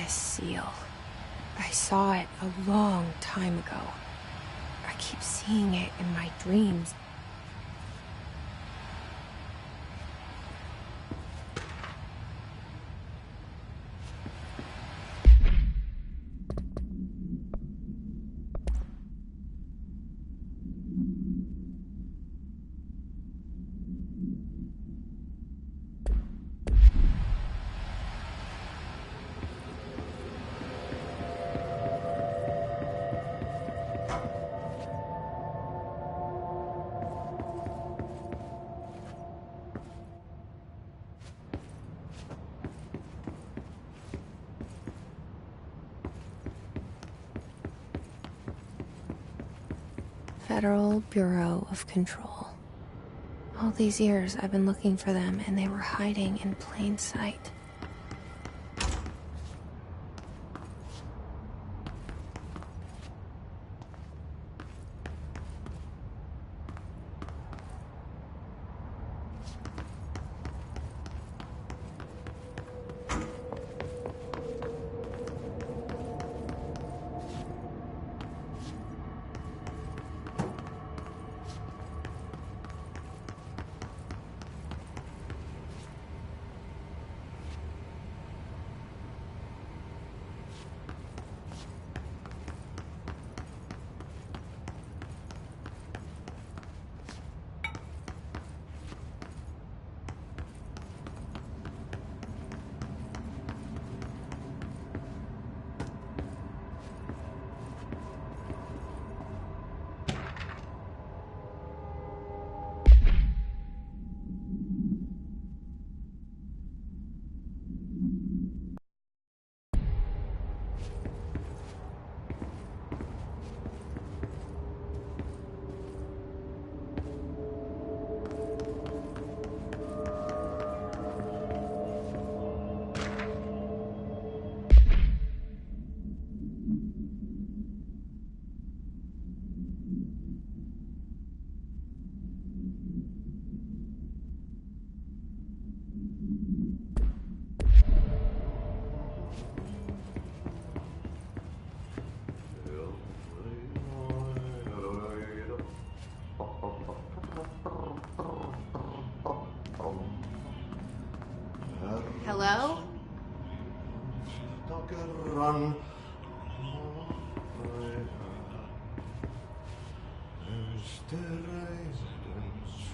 this seal. I saw it a long time ago. I keep seeing it in my dreams. Federal Bureau of Control. All these years I've been looking for them, and they were hiding in plain sight. Hello?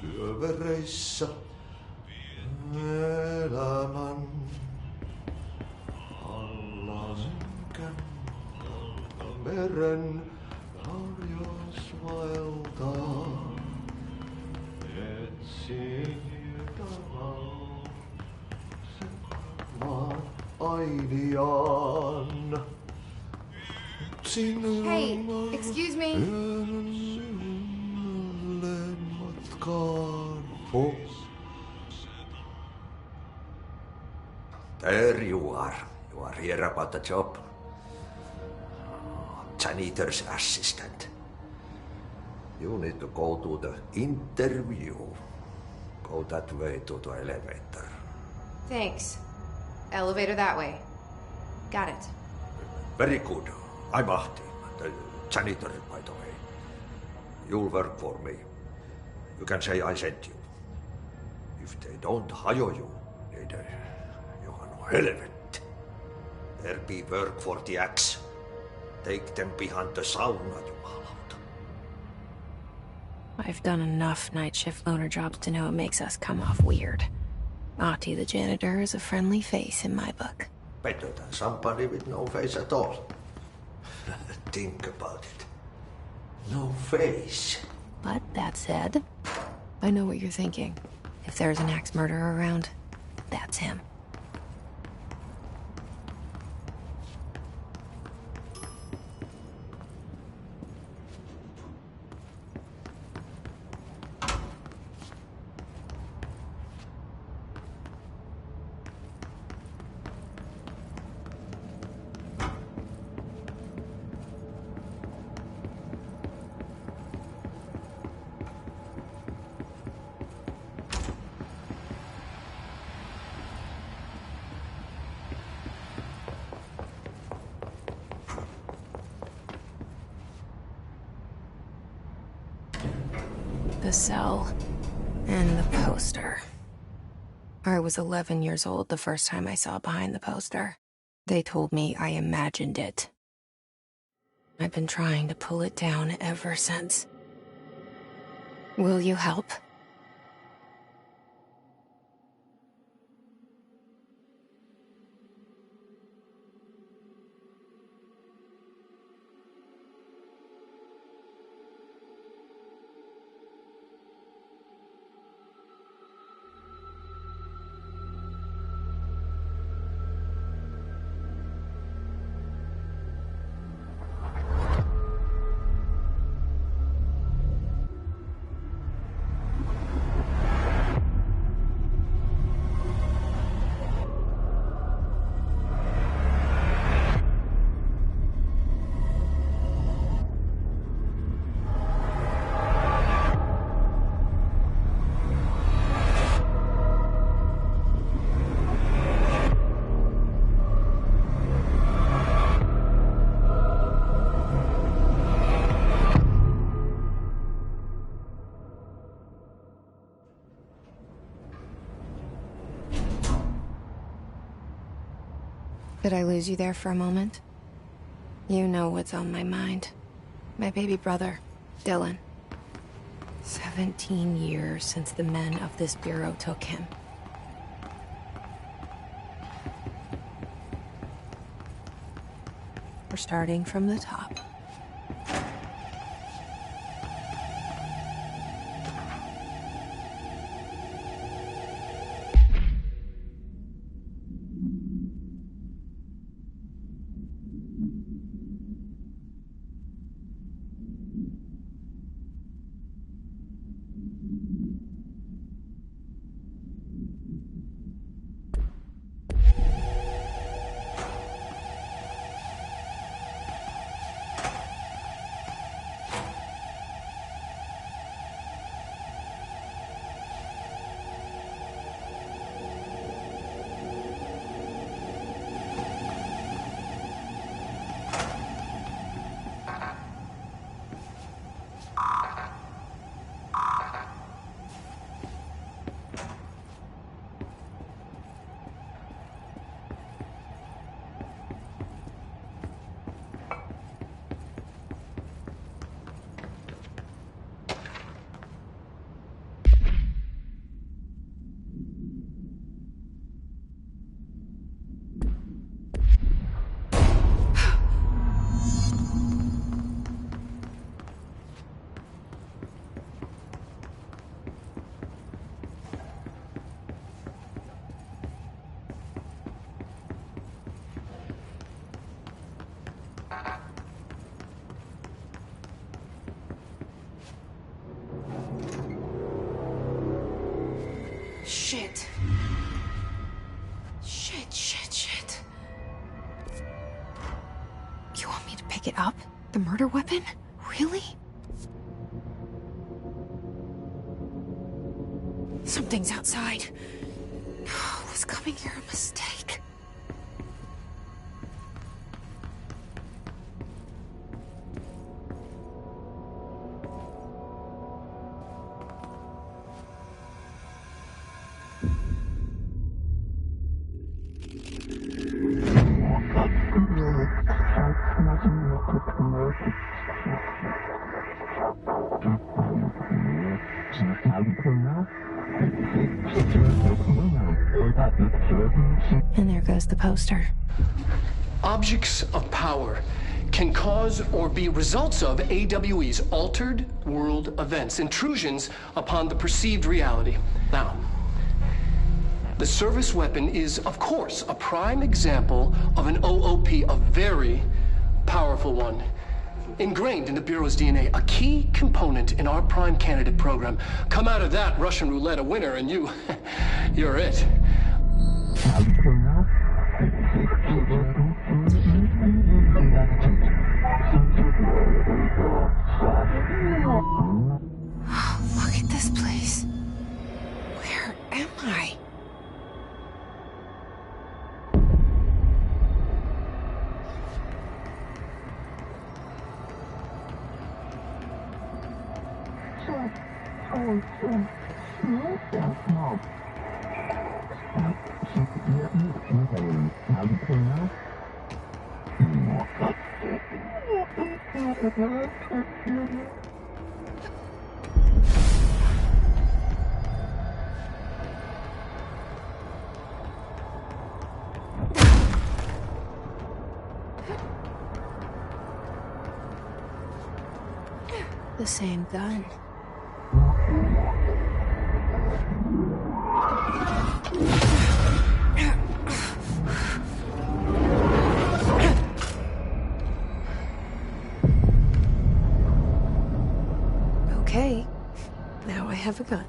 Syövereissä elämän alla senkään meren harjas vaeltaa. Etsin maan ainiaan. Hey, excuse me. There you are. You are here about the job. Janitor's assistant. You need to go to the interview. Go that way to the elevator. Thanks. Elevator that way. Got it. Very good. I'm Ahti, the janitor, by the way. You'll work for me. You can say I sent you. If they don't hire you, niin Johan on helvet. There be work for the axe. Take them behind the sauna, jumalauta. I've done enough night shift loner jobs to know it makes us come off weird. Ahti the janitor is a friendly face in my book. Better than somebody with no face at all. Think about it. No face. But that said, I know what you're thinking. If there's an axe murderer around, that's him. The cell. And the poster. I was 11 years old the first time I saw behind the poster. They told me I imagined it. I've been trying to pull it down ever since. Will you help? Did I lose you there for a moment? You know what's on my mind. My baby brother, Dylan. 17 years since the men of this bureau took him. We're starting from the top. Shit. Shit. You want me to pick it up? The murder weapon? Really? Something's outside. Was coming here a mistake? And there goes the poster. Objects of power can cause or be results of AWE's altered world events, intrusions upon the perceived reality. Now, the service weapon is, of course, a prime example of an OOP, a very powerful one, ingrained in the Bureau's DNA, a key component in our prime candidate program. Come out of that Russian roulette a winner and you're it. Look at this place. Where am I? The same gun. Okay, now I have a gun.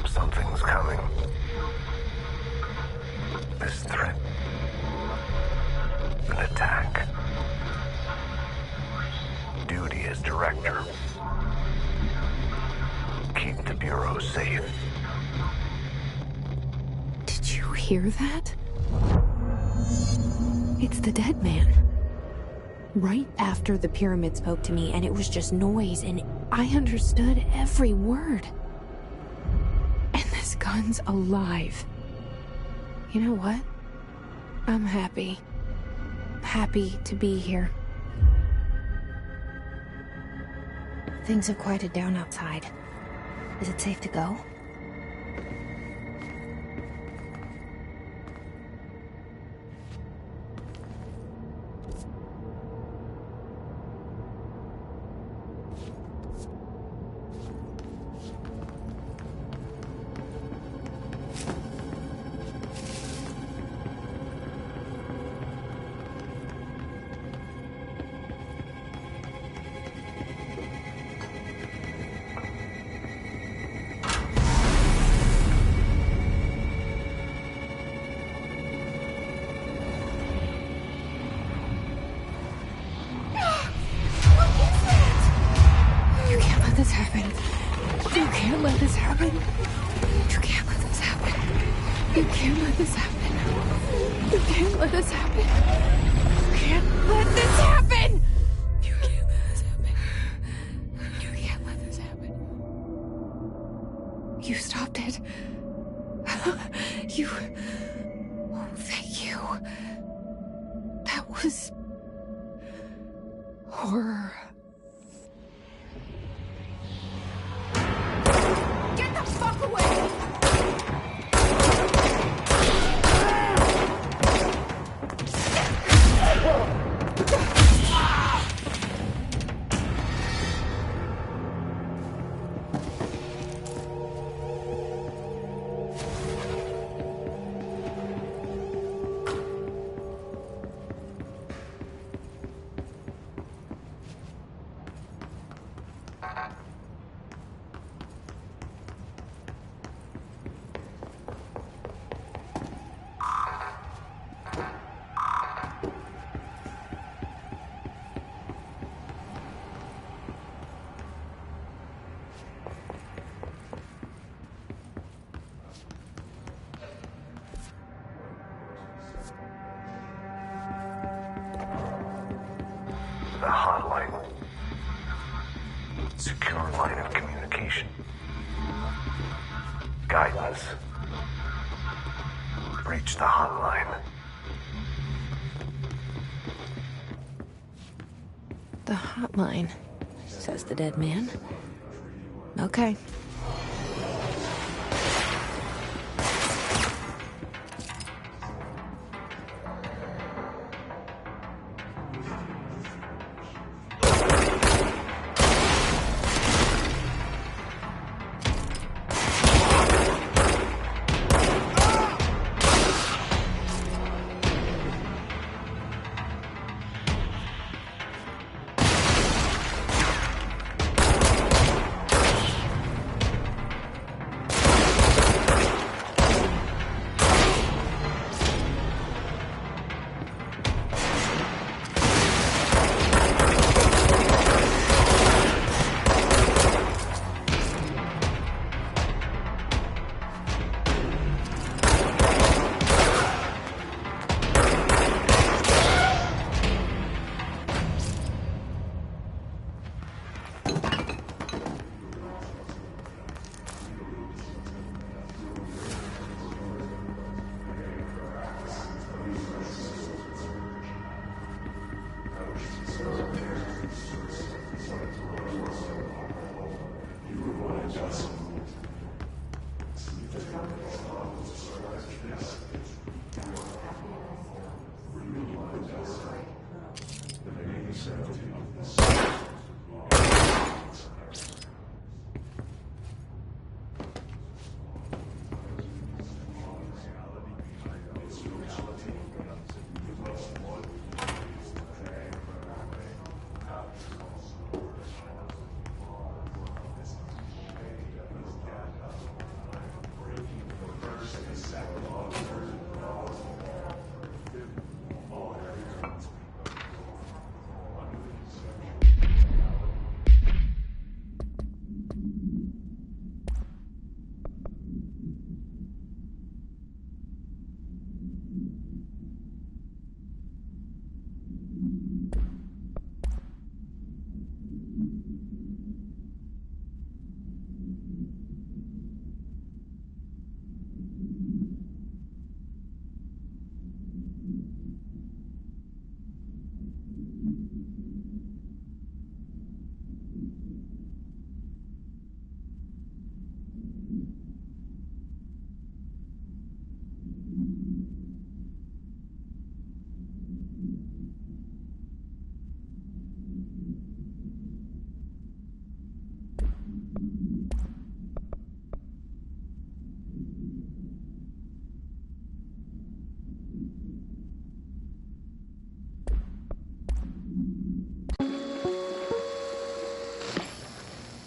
Something's coming. This threat. An attack. Duty as director. Keep the Bureau safe. Did you hear that? It's the dead man. Right after the pyramid spoke to me, and it was just noise, and I understood every word. And this gun's alive. You know what? I'm happy. Happy to be here. Things have quieted down outside. Is it safe to go? This happen. You can't let this happen. You can't let this happen. You can't let this happen. You can't let this happen. You can't let this happen. You can't let this happen. You can't let this happen. You stopped it. You. Oh, thank you. That was horror. the hotline. Secure line of communication. Guidance. Reach the hotline. The hotline, says the dead man. Okay.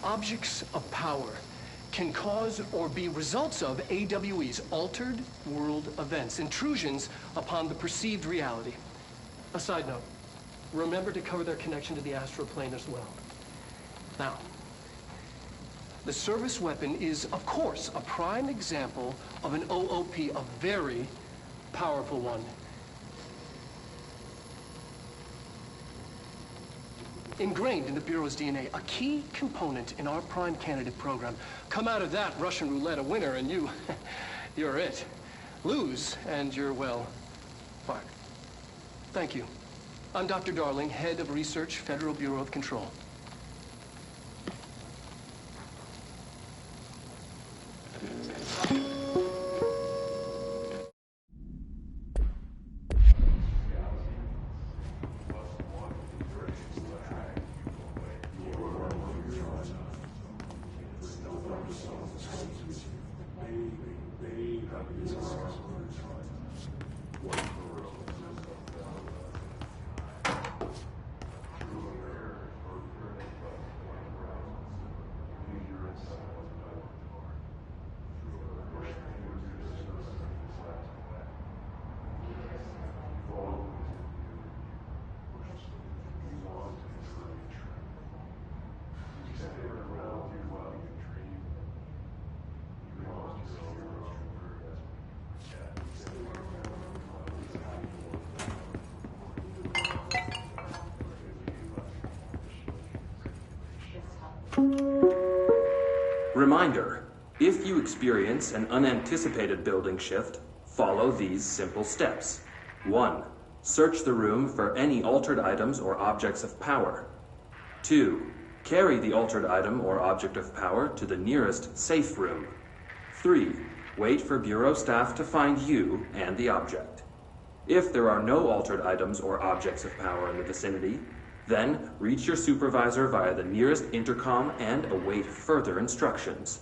Objects of power can cause or be results of AWE's altered world events, intrusions upon the perceived reality. A side note, remember to cover their connection to the astral plane as well. Now, the service weapon is, of course, a prime example of an OOP, a very powerful one. Ingrained in the Bureau's DNA, a key component in our prime candidate program. Come out of that Russian roulette a winner and you're it. Lose and you're, well, fired. Thank you. I'm Dr. Darling, head of research, Federal Bureau of Control. Reminder, if you experience an unanticipated building shift, follow these simple steps. 1. Search the room for any altered items or objects of power. 2. Carry the altered item or object of power to the nearest safe room. 3. Wait for Bureau staff to find you and the object. If there are no altered items or objects of power in the vicinity, then reach your supervisor via the nearest intercom and await further instructions.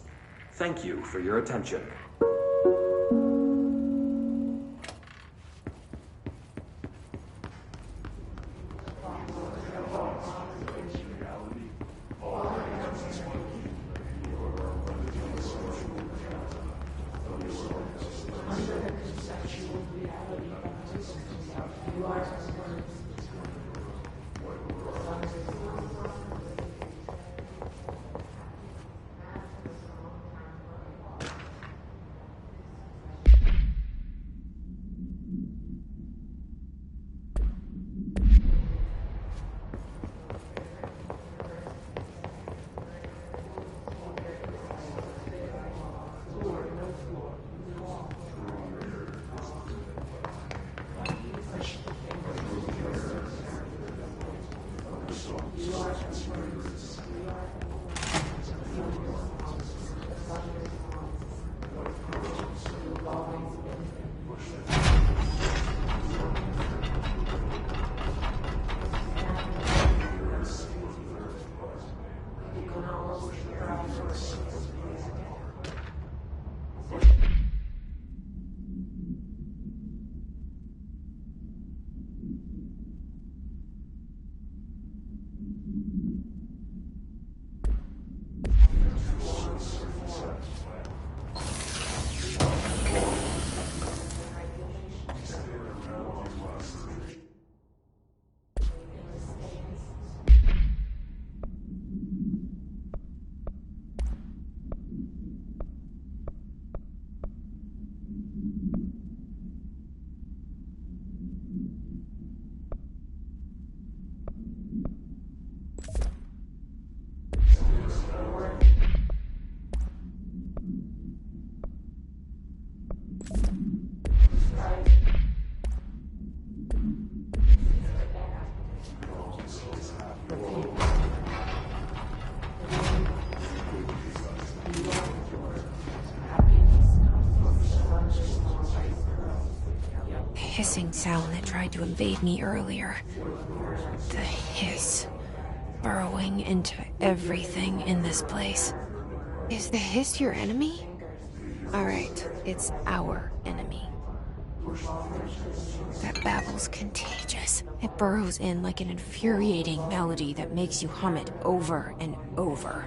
Thank you for your attention. Hissing sound that tried to invade me earlier. The hiss, burrowing into everything in this place. Is the hiss your enemy? Alright, it's our enemy. That babble's contagious. It burrows in like an infuriating melody that makes you hum it over and over.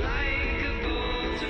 Like a bolt of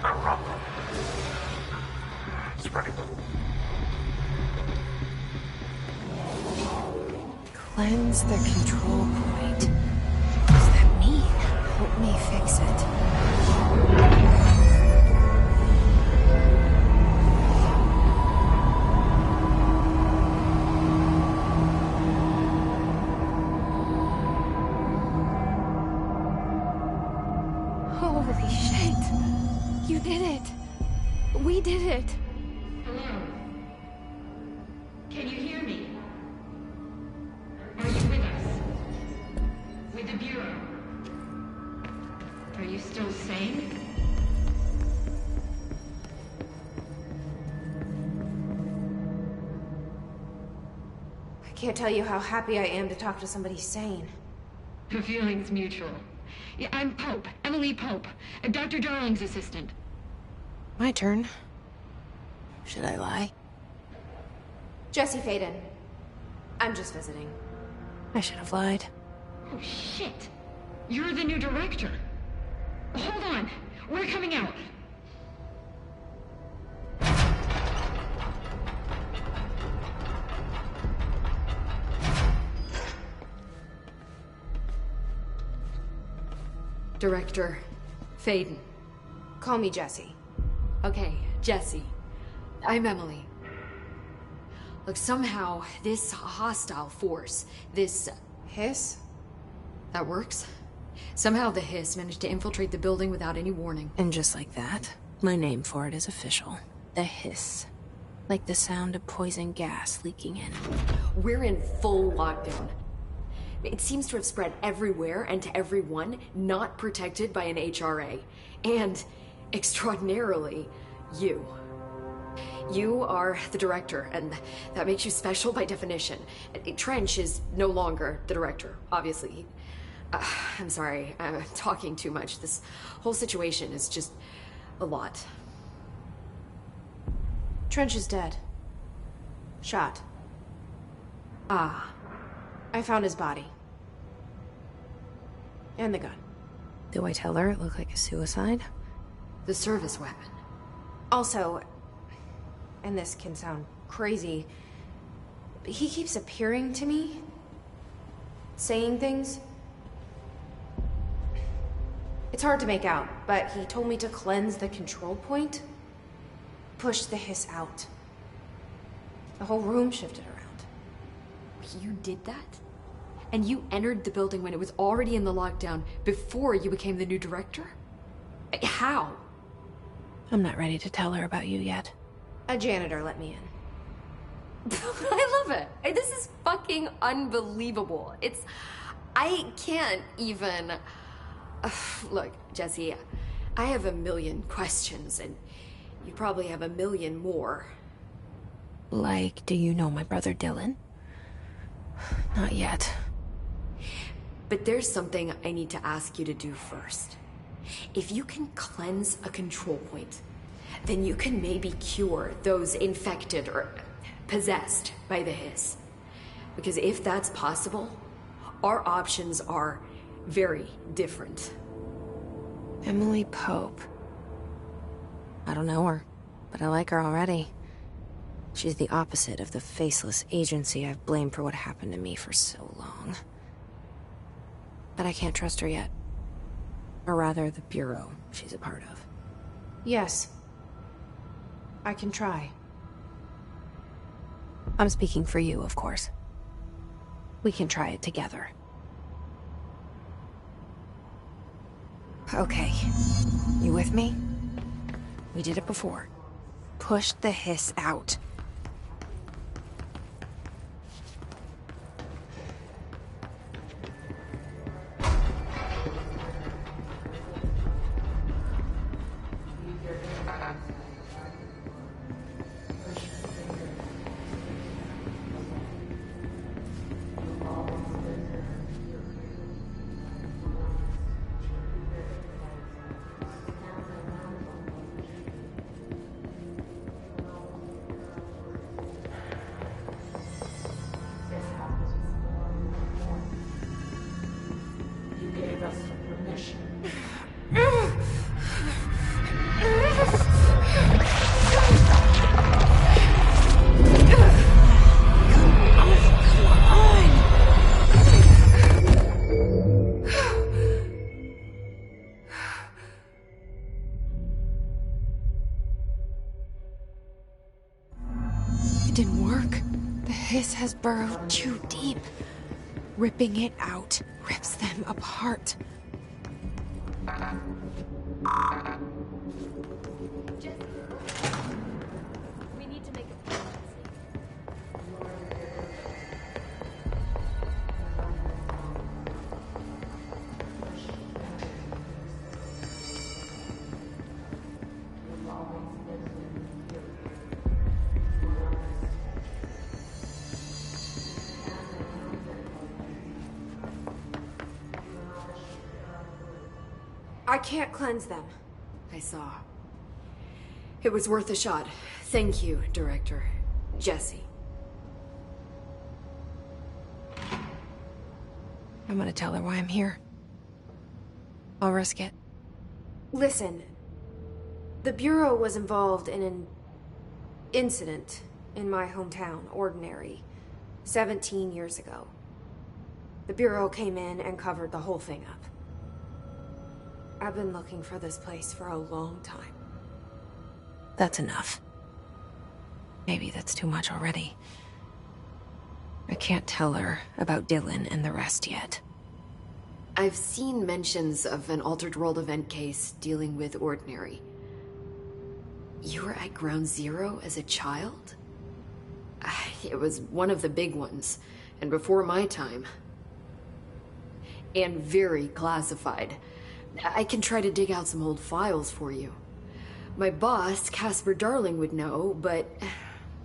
corrupt. Spreading. Cleanse the control point. What does that mean? Help me fix it. Holy shit. You did it. We did it. Hello? Can you hear me? Are you with us? With the Bureau? Are you still sane? I can't tell you how happy I am to talk to somebody sane. The feeling's mutual. Yeah, I'm Pope, Emily Pope, Dr. Darling's assistant. My turn. Should I lie? Jesse Faden. I'm just visiting. I should have lied. Oh, shit. You're the new director. Hold on. We're coming out. Director Faden. Call me Jesse. Okay, Jesse. I'm Emily. Look, somehow, this hostile force, this... Hiss? That works? Somehow the Hiss managed to infiltrate the building without any warning. And just like that, my name for it is official. The Hiss. Like the sound of poison gas leaking in. We're in full lockdown. It seems to have spread everywhere and to everyone not protected by an HRA. And, extraordinarily, you. You are the director, and that makes you special by definition. Trench is no longer the director, obviously. I'm sorry, I'm talking too much. This whole situation is just a lot. Trench is dead. Shot. Ah. I found his body. And the gun. Do I tell her it looked like a suicide? The service weapon. Also, and this can sound crazy, but he keeps appearing to me. Saying things. It's hard to make out, but he told me to cleanse the control point. Push the Hiss out. The whole room shifted around. You did that? And you entered the building when it was already in the lockdown before you became the new director? How? I'm not ready to tell her about you yet. A janitor let me in. I love it. This is fucking unbelievable. I can't even... Look, Jesse, I have a million questions, and you probably have a million more. Like, do you know my brother Dylan? Not yet. But there's something I need to ask you to do first. If you can cleanse a control point, then you can maybe cure those infected or possessed by the Hiss. Because if that's possible, our options are very different. Emily Pope. I don't know her, but I like her already. She's the opposite of the faceless agency I've blamed for what happened to me for so long. But I can't trust her yet. Or rather, the Bureau she's a part of. Yes. I can try. I'm speaking for you, of course. We can try it together. Okay. You with me? We did it before. Push the Hiss out. didn't work. The hiss has burrowed too deep. Ripping it out rips them apart. We need to make a plan. I can't cleanse them. I saw. It was worth a shot. Thank you, Director. Jesse. I'm gonna tell her why I'm here. I'll risk it. Listen, the Bureau was involved in an incident in my hometown, Ordinary, 17 years ago. The Bureau came in and covered the whole thing up. I've been looking for this place for a long time. That's enough. Maybe that's too much already. I can't tell her about Dylan and the rest yet. I've seen mentions of an Altered World event case dealing with Ordinary. You were at Ground Zero as a child? It was one of the big ones, and before my time. And very classified. I can try to dig out some old files for you. My boss, Casper Darling, would know, but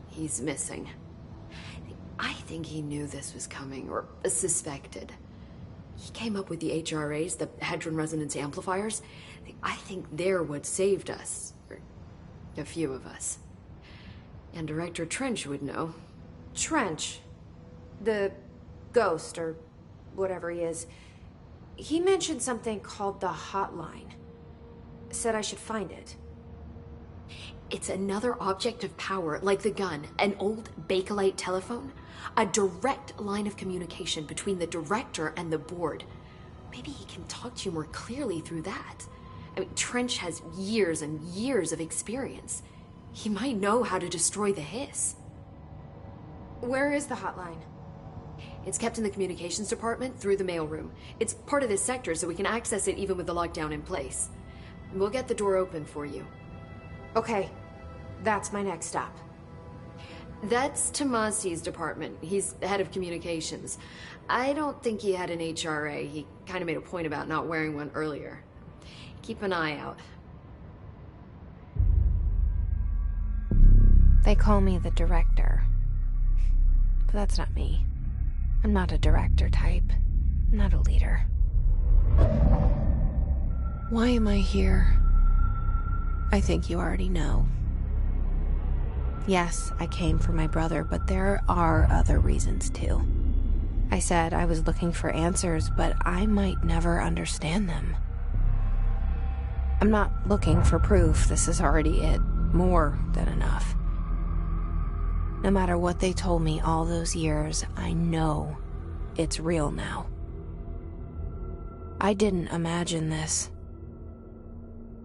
he's missing. I think he knew this was coming, or suspected. He came up with the HRAs, the Hadron Resonance Amplifiers. I think they're what saved us. Or a few of us. And Director Trench would know. Trench, the ghost, or whatever he is, he mentioned something called the Hotline. Said I should find it. It's another object of power, like the gun, an old Bakelite telephone. A direct line of communication between the director and the board. Maybe he can talk to you more clearly through that. I mean, Trench has years and years of experience. He might know how to destroy the hiss. Where is the hotline? It's kept in the communications department through the mailroom. It's part of this sector, so we can access it even with the lockdown in place. We'll get the door open for you. Okay, that's my next stop. That's Tomasi's department. He's head of communications. I don't think he had an HRA. He kind of made a point about not wearing one earlier. Keep an eye out. They call me the director. But that's not me. I'm not a director type. I'm not a leader. Why am I here? I think you already know. Yes, I came for my brother, but there are other reasons too. I said I was looking for answers, but I might never understand them. I'm not looking for proof. This is already it. More than enough. No matter what they told me all those years, I know it's real now. I didn't imagine this.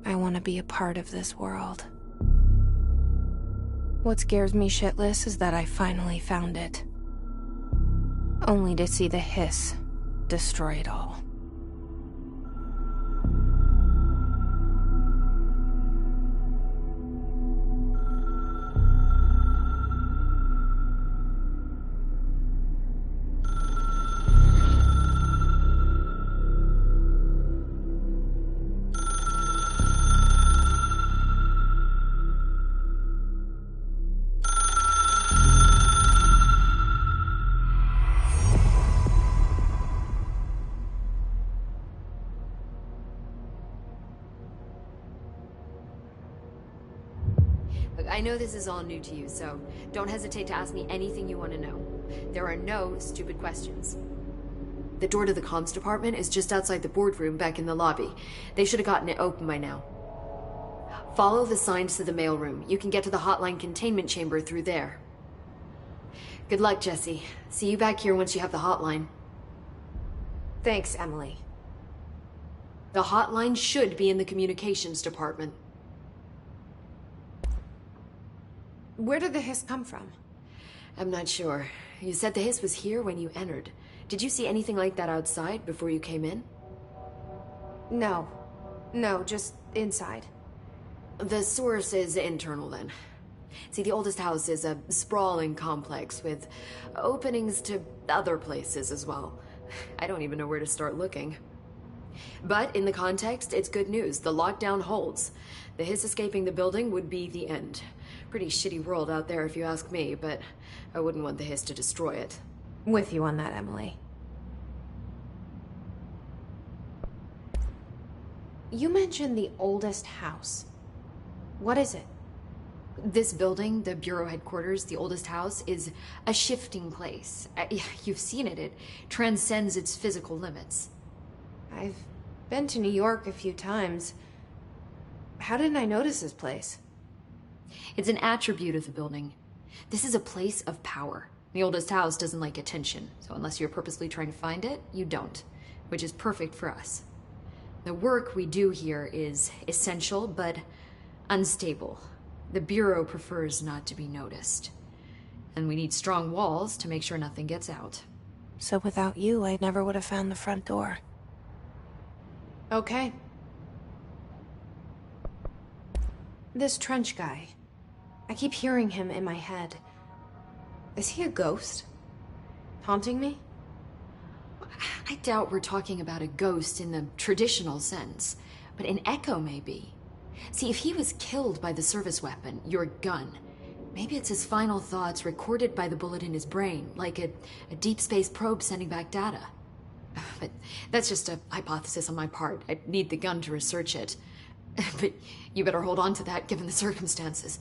I want to be a part of this world. What scares me shitless is that I finally found it. Only to see the hiss destroy it all. I know this is all new to you, so don't hesitate to ask me anything you want to know. There are no stupid questions. The door to the comms department is just outside the boardroom back in the lobby. They should have gotten it open by now. Follow the signs to the mailroom. You can get to the hotline containment chamber through there. Good luck, Jesse. See you back here once you have the hotline. Thanks, Emily. The hotline should be in the communications department. Where did the hiss come from? I'm not sure. You said the hiss was here when you entered. Did you see anything like that outside before you came in? No. No, just inside. The source is internal, then. See, the oldest house is a sprawling complex with openings to other places as well. I don't even know where to start looking. But in the context, it's good news. The lockdown holds. The hiss escaping the building would be the end. Pretty shitty world out there if you ask me, but I wouldn't want the hiss to destroy it. With you on that, Emily. You mentioned the oldest house. What is it? This building, the Bureau headquarters, the oldest house, is a shifting place. You've seen it. It transcends its physical limits. I've been to New York a few times. How didn't I notice this place? It's an attribute of the building. This is a place of power. The oldest house doesn't like attention, so unless you're purposely trying to find it, you don't, which is perfect for us. The work we do here is essential, but unstable. The Bureau prefers not to be noticed. And we need strong walls to make sure nothing gets out. So without you, I never would have found the front door. Okay. This Trench guy. I keep hearing him in my head. Is he a ghost? Haunting me? I doubt we're talking about a ghost in the traditional sense, but an echo maybe. See, if he was killed by the service weapon, your gun, maybe it's his final thoughts recorded by the bullet in his brain, like a deep space probe sending back data. But that's just a hypothesis on my part. I'd need the gun to research it. But you better hold on to that given the circumstances.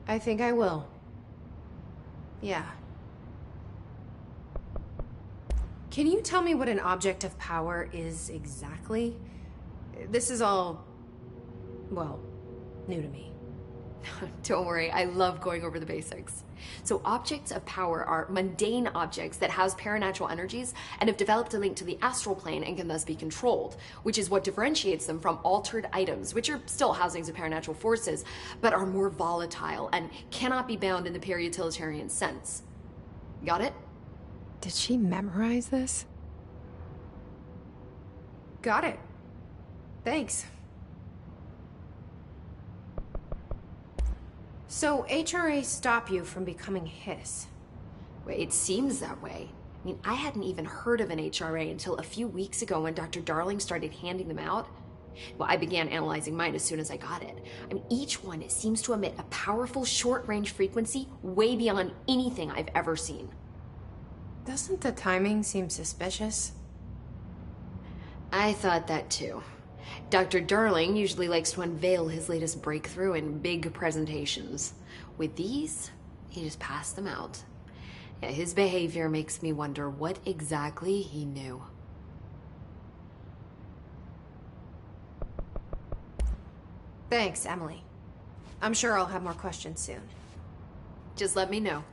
I think I will. Yeah. Can you tell me what an object of power is exactly? This is all, well, new to me. Don't worry, I love going over the basics. So objects of power are mundane objects that house paranatural energies and have developed a link to the astral plane and can thus be controlled, which is what differentiates them from altered items, which are still housings of paranatural forces, but are more volatile and cannot be bound in the peri-utilitarian sense. Got it? Did she memorize this? Got it. Thanks. So HRA stop you from becoming Hiss? Well, it seems that way. I mean, I hadn't even heard of an HRA until a few weeks ago when Dr. Darling started handing them out. Well, I began analyzing mine as soon as I got it. I mean, each one seems to emit a powerful short-range frequency way beyond anything I've ever seen. Doesn't the timing seem suspicious? I thought that too. Dr. Darling usually likes to unveil his latest breakthrough in big presentations. With these, he just passed them out. Yeah, his behavior makes me wonder what exactly he knew. Thanks, Emily. I'm sure I'll have more questions soon. Just let me know.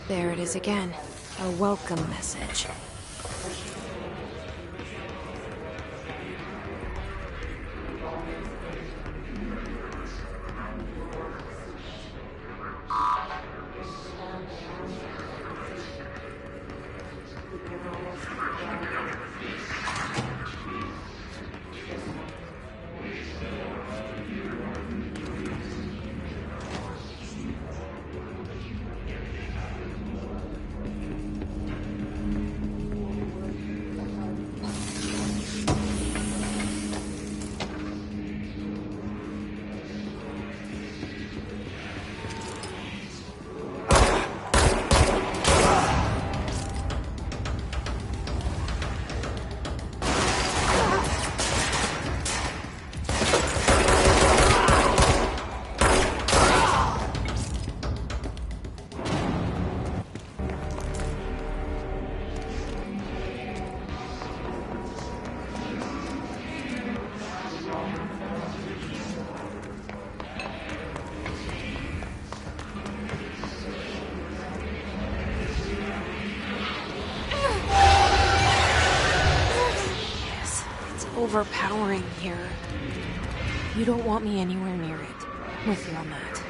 There it is again. A welcome message. Overpowering here. You don't want me anywhere near it. With you on that.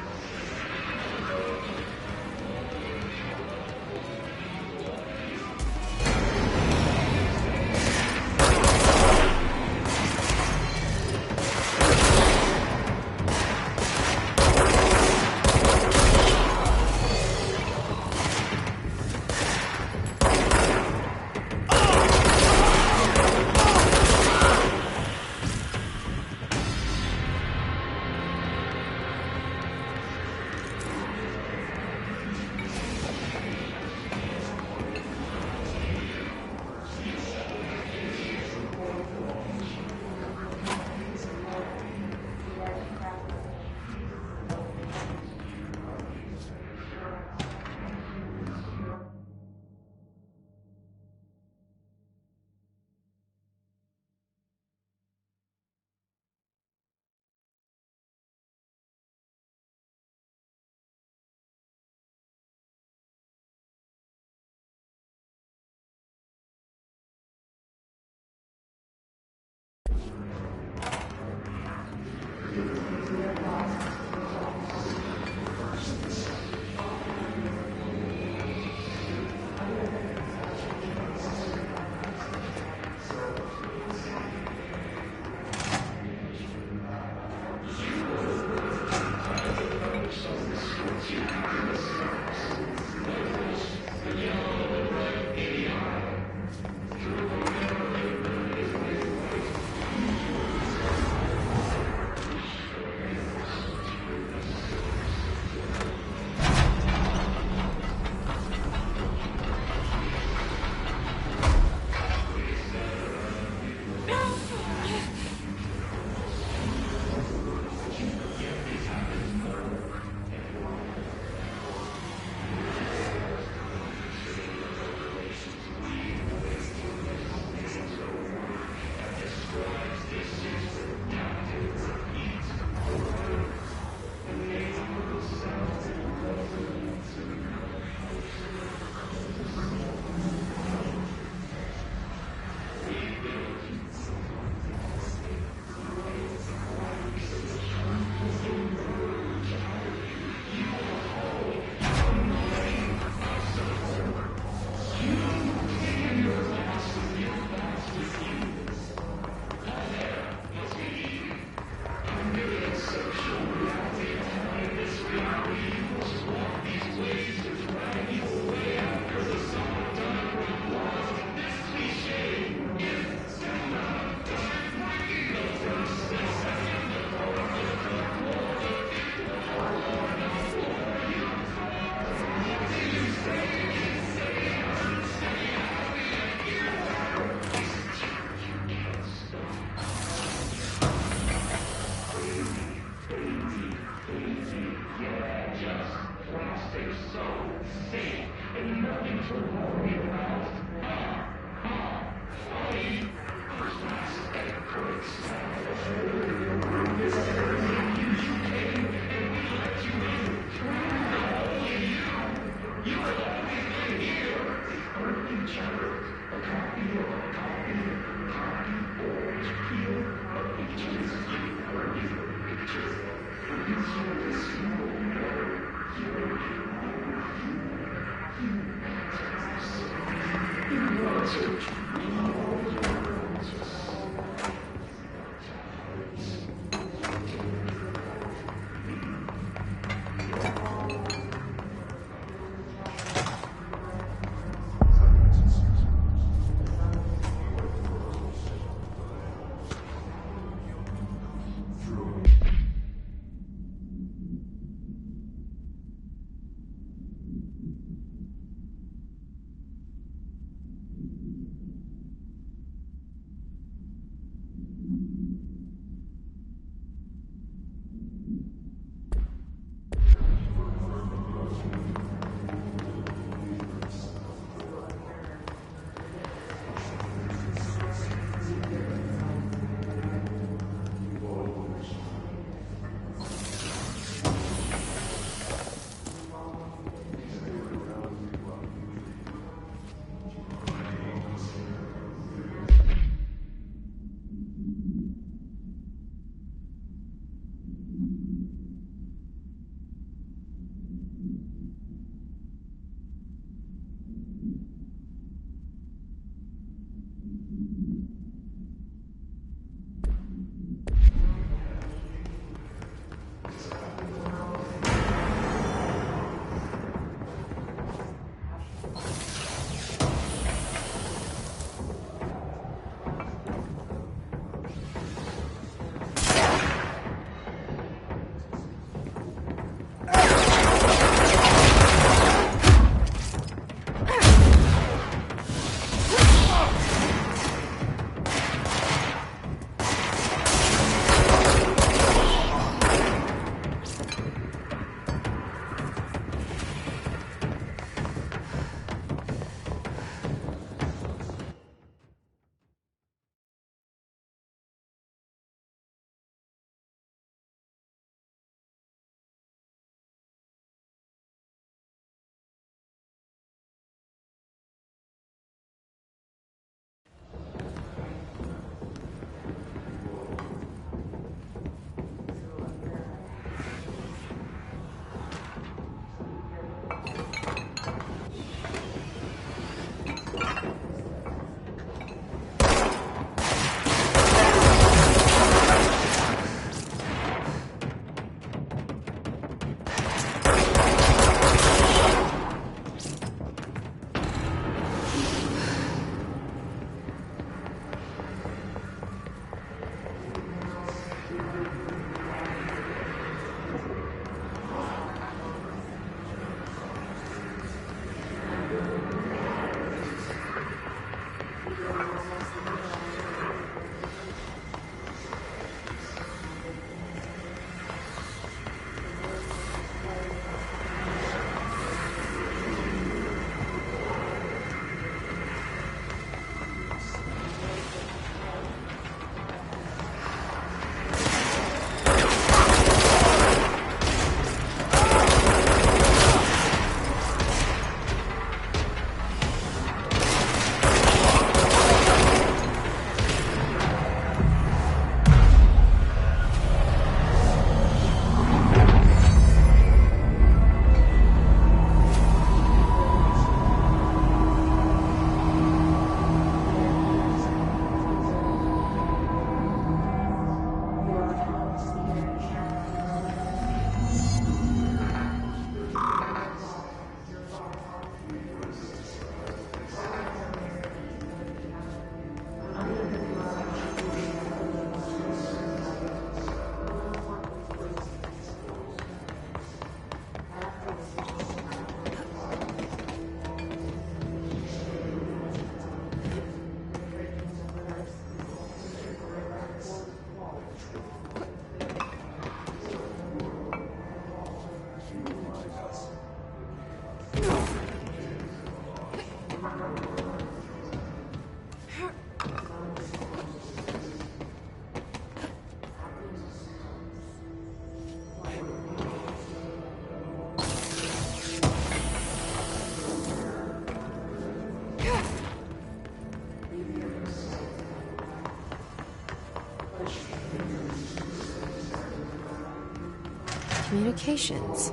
Communications.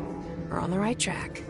We're on the right track.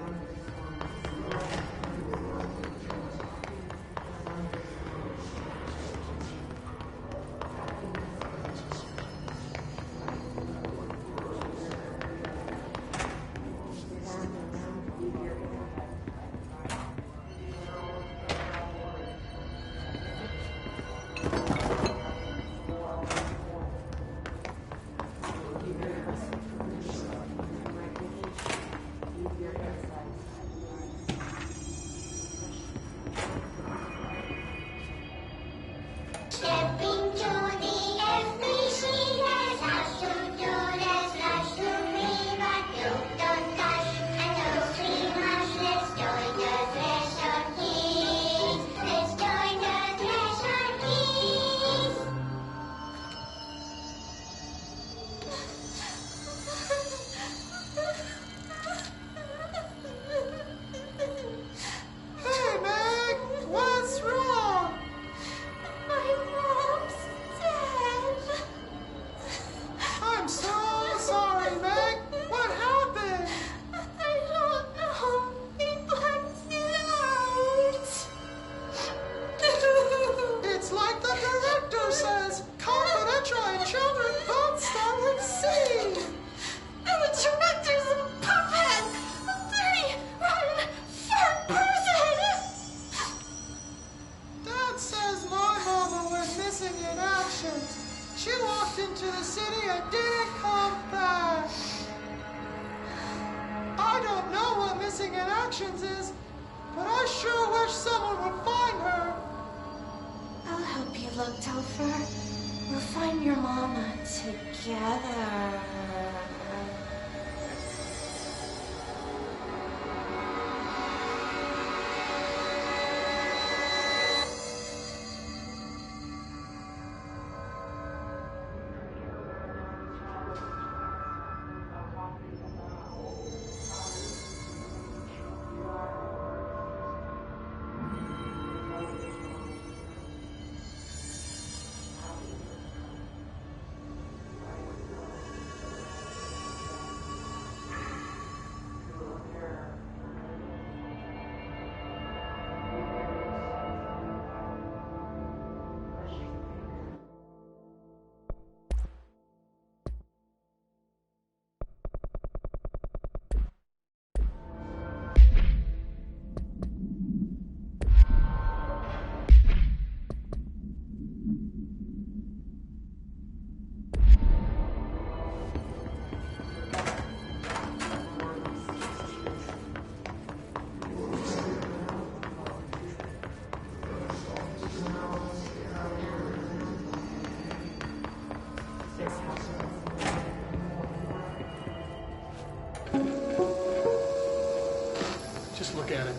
Look at it.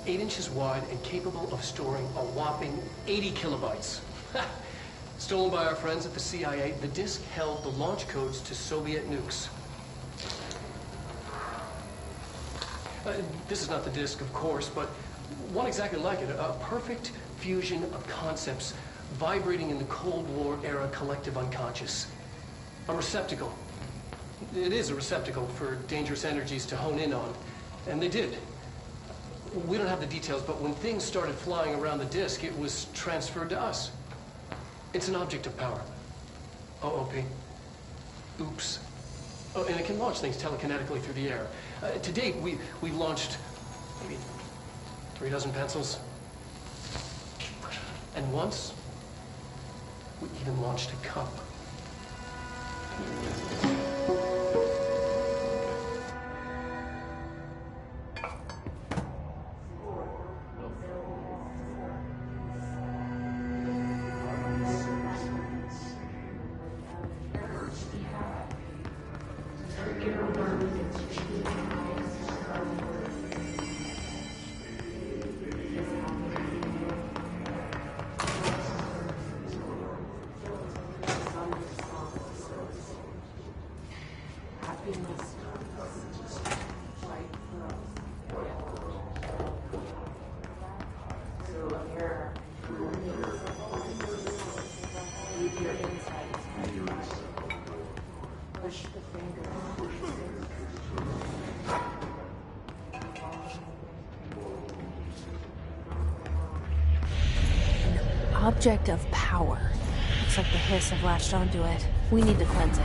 8 inches wide and capable of storing a whopping 80 kilobytes. Stolen by our friends at the CIA, the disk held the launch codes to Soviet nukes. This is not the disk, of course, but one exactly like it. A perfect fusion of concepts vibrating in the Cold War era collective unconscious. A receptacle. It is a receptacle for dangerous energies to hone in on. And they did. We don't have the details, but when things started flying around the disk, it was transferred to us. It's an object of power. OOP. Oops. Oh, and it can launch things telekinetically through the air. To date, we've launched maybe 3 dozen pencils. And once, we even launched a cup. Object of power. Looks like the Hiss have latched onto it. We need to cleanse it.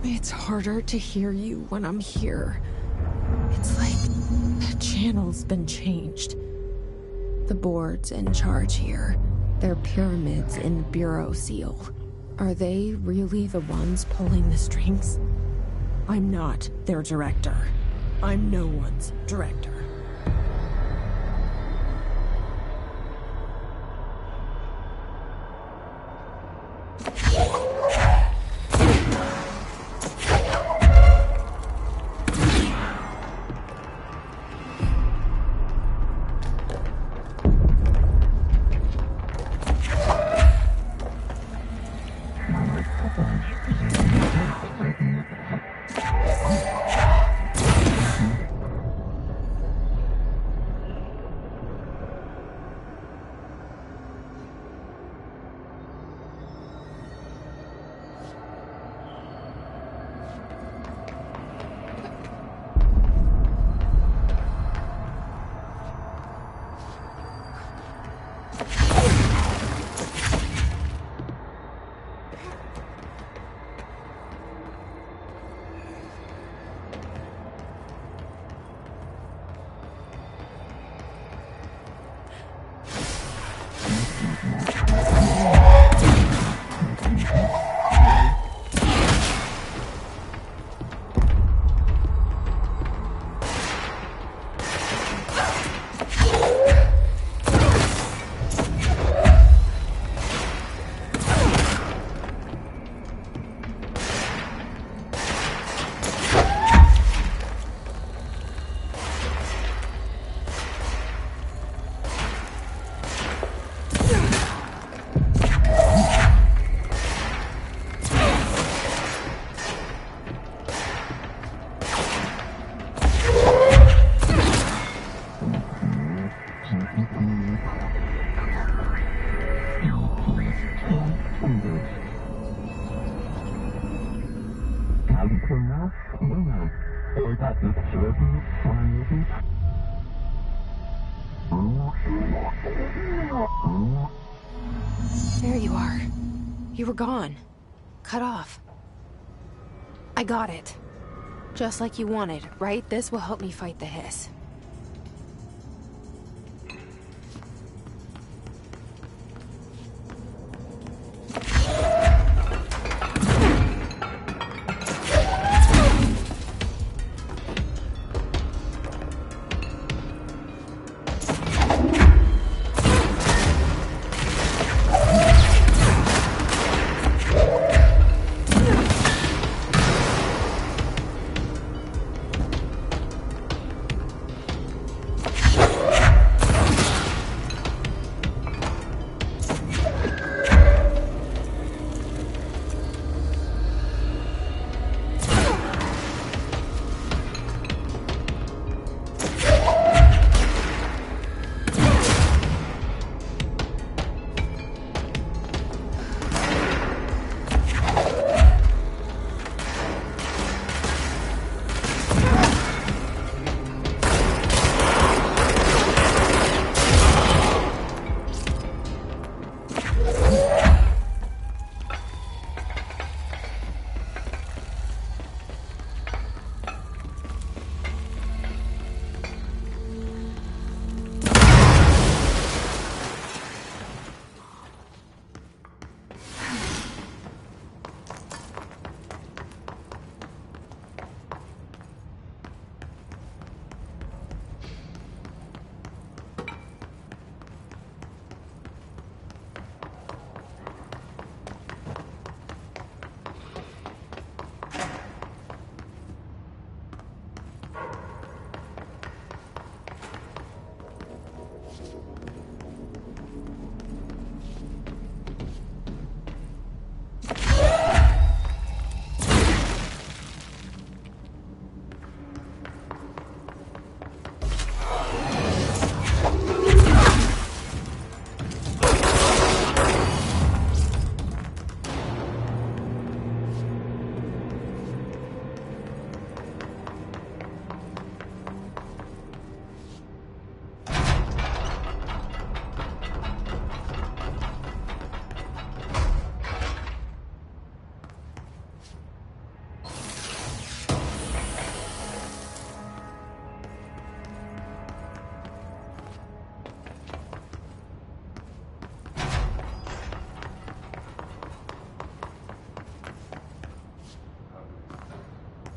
It's harder to hear you when I'm here. It's like the channel's been changed. The board's in charge here. They're pyramids in the Bureau seal. Are they really the ones pulling the strings? I'm not their director. I'm no one's director. There you are. You were gone. Cut off. I got it. Just like you wanted, right? This will help me fight the Hiss.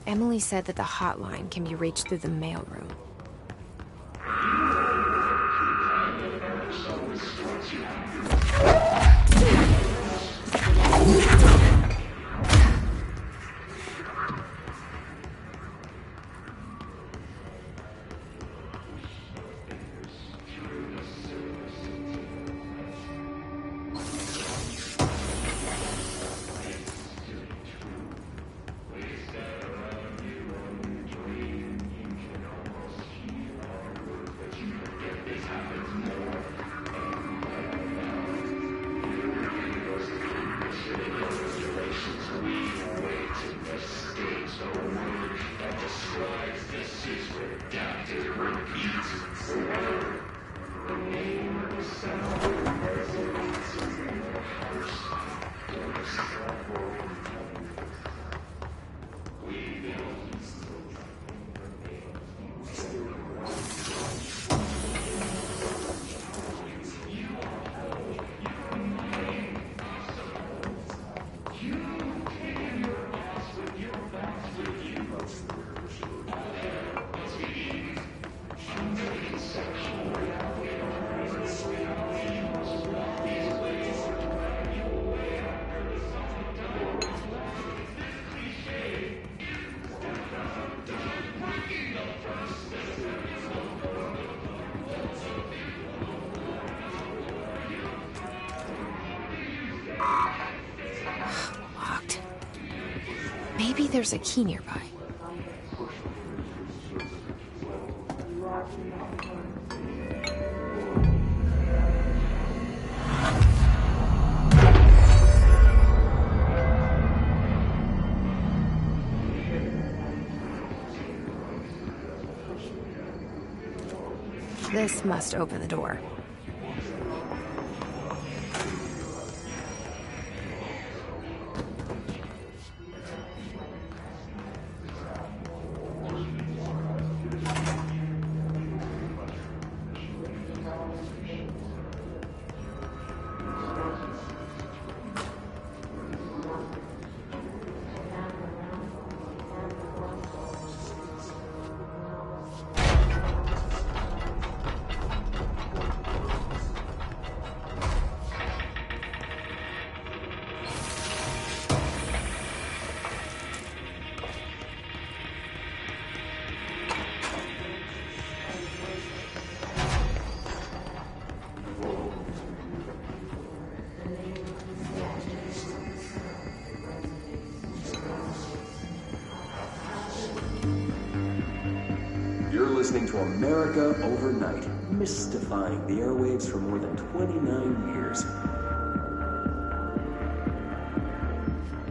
Emily said that the hotline can be reached through the mailroom. Locked. Maybe there's a key nearby. This must open the door. You're listening to America Overnight, mystifying the airwaves for more than 29 years.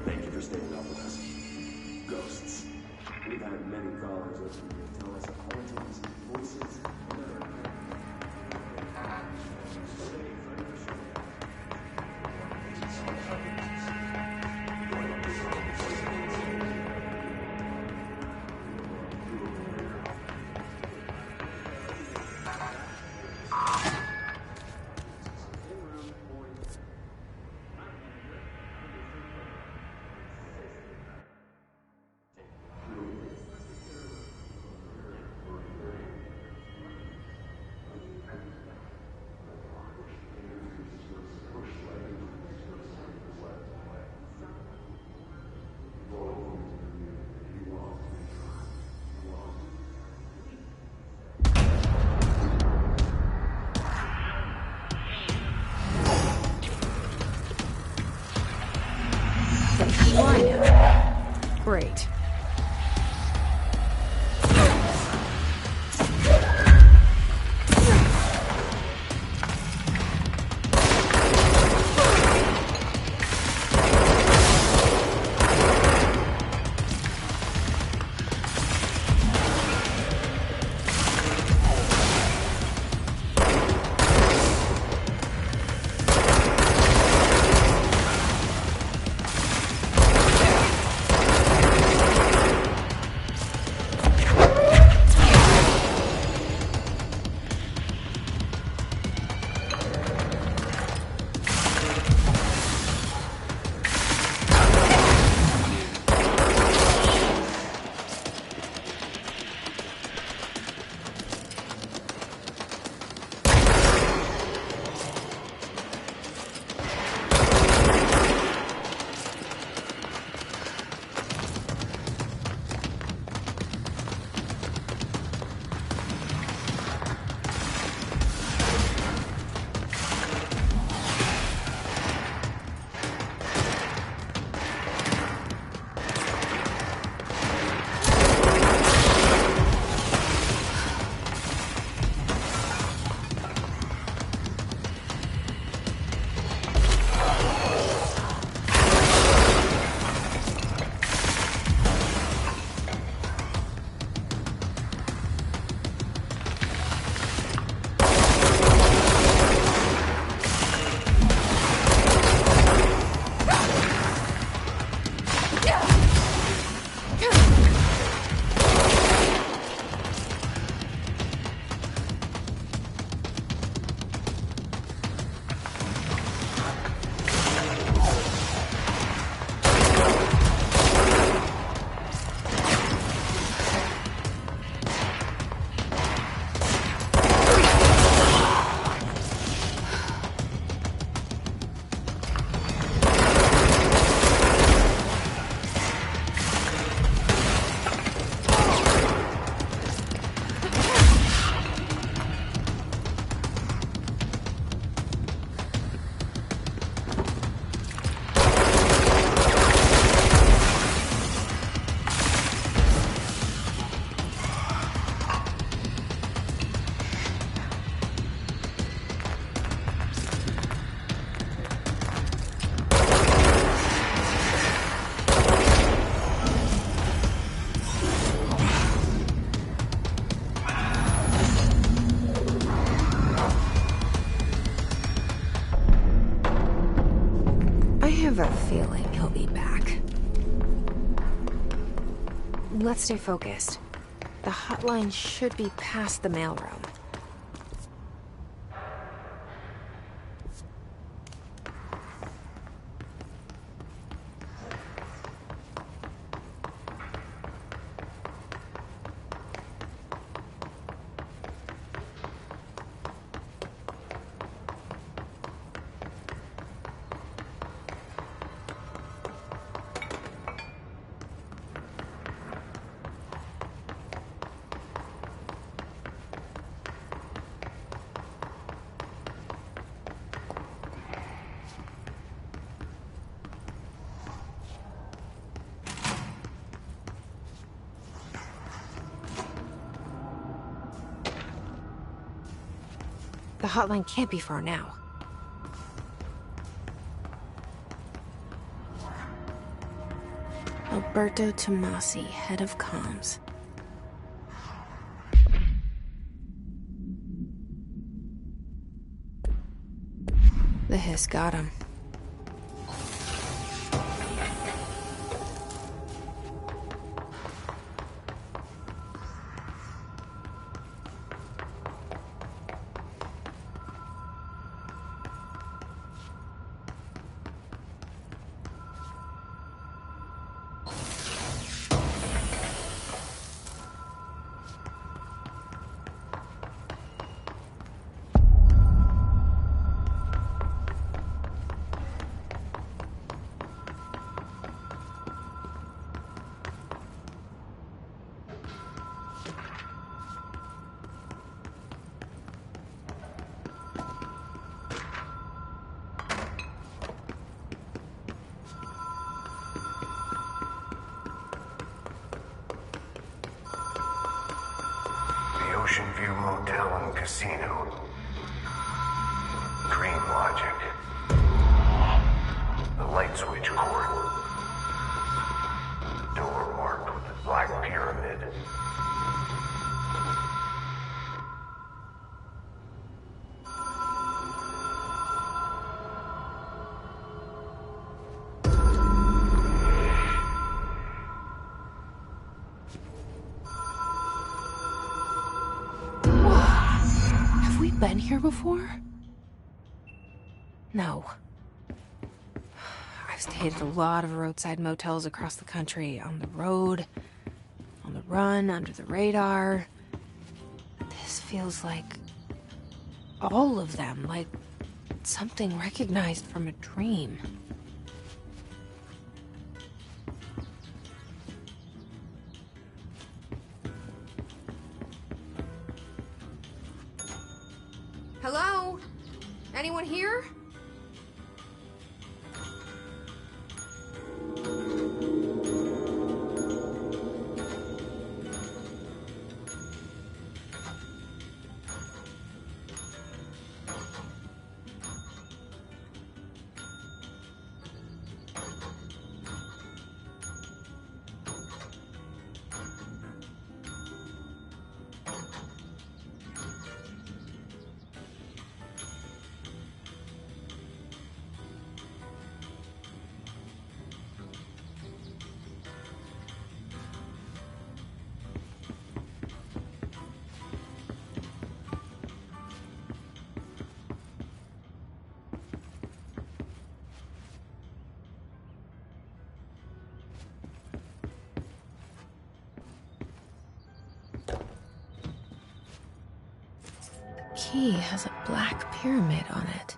Thank you for staying up with us. Ghosts. We've had many callers listening to tell us of hauntings, voices, and other Great. be back. Let's stay focused. The hotline should be past the mailroom. The hotline can't be far now. Alberto Tomasi, head of comms. The hiss got him. Ocean View Motel and Casino. Dream Logic. The light switch cord. The door marked with the Black Pyramid. Been here before? No. I've stayed at a lot of roadside motels across the country, on the road, on the run, under the radar. This feels like all of them, like something recognized from a dream. Hello? Anyone here? Key has a black pyramid on it.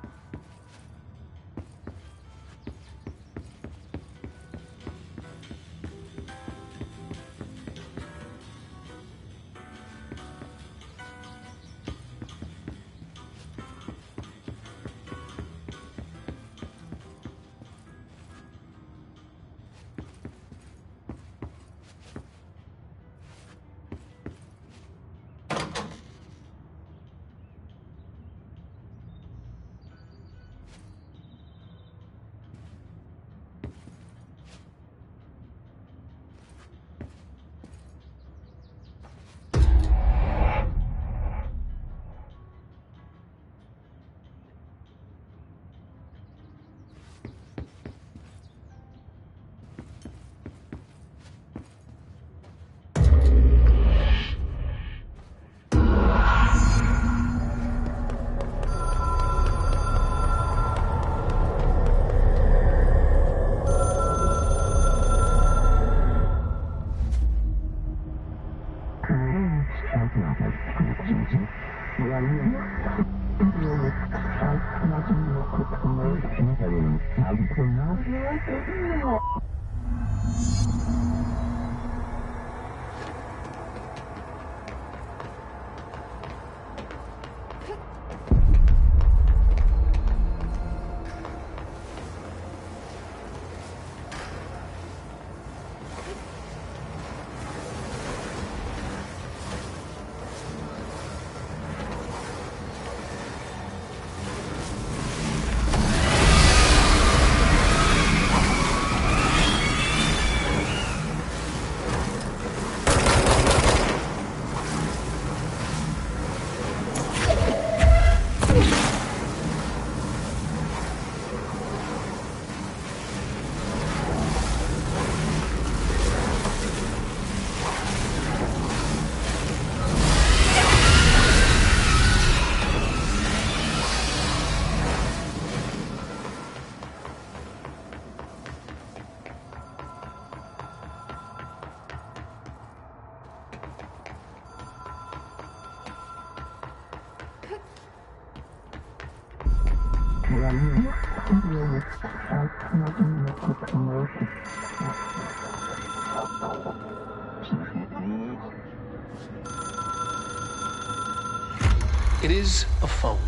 It is a phone.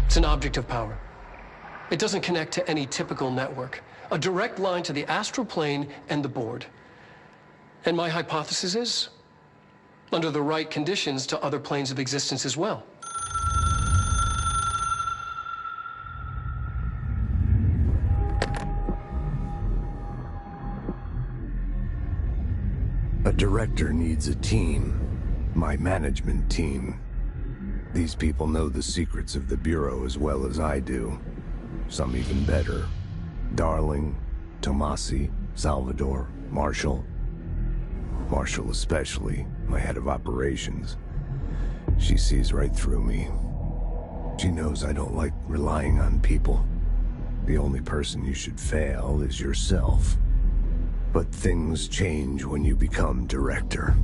It's an object of power. It doesn't connect to any typical network. A direct line to the astral plane and the board. And my hypothesis is, under the right conditions, to other planes of existence as well. A director needs a team. My management team. These people know the secrets of the Bureau as well as I do. Some even better. Darling, Tomasi, Salvador, Marshall. Marshall especially, my head of operations. She sees right through me. She knows I don't like relying on people. The only person you should fail is yourself. But things change when you become director.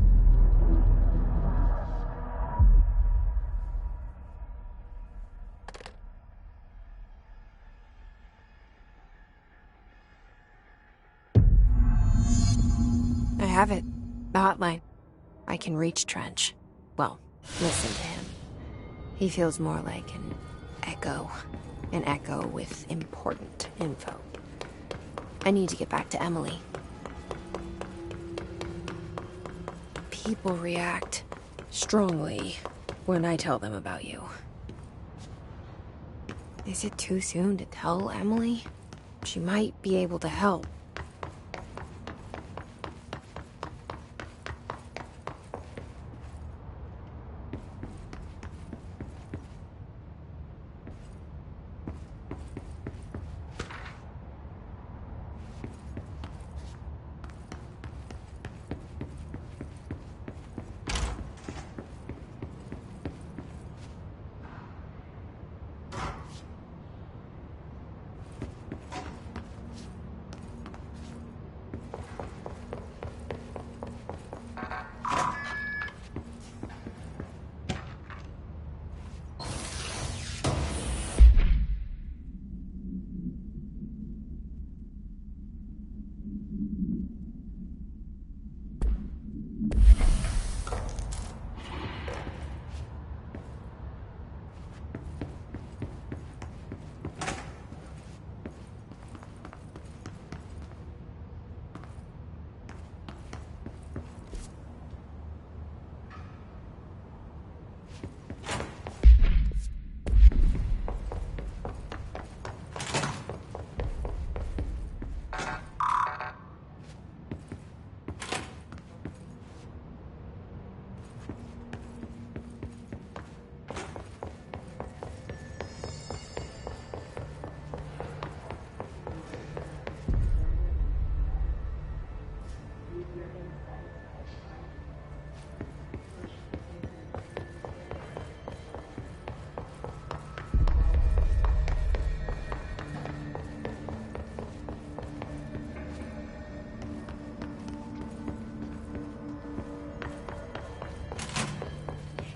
I have it. The hotline. I can reach Trench. Well, listen to him. He feels more like an echo. An echo with important info. I need to get back to Emily. People react strongly when I tell them about you. Is it too soon to tell Emily? She might be able to help.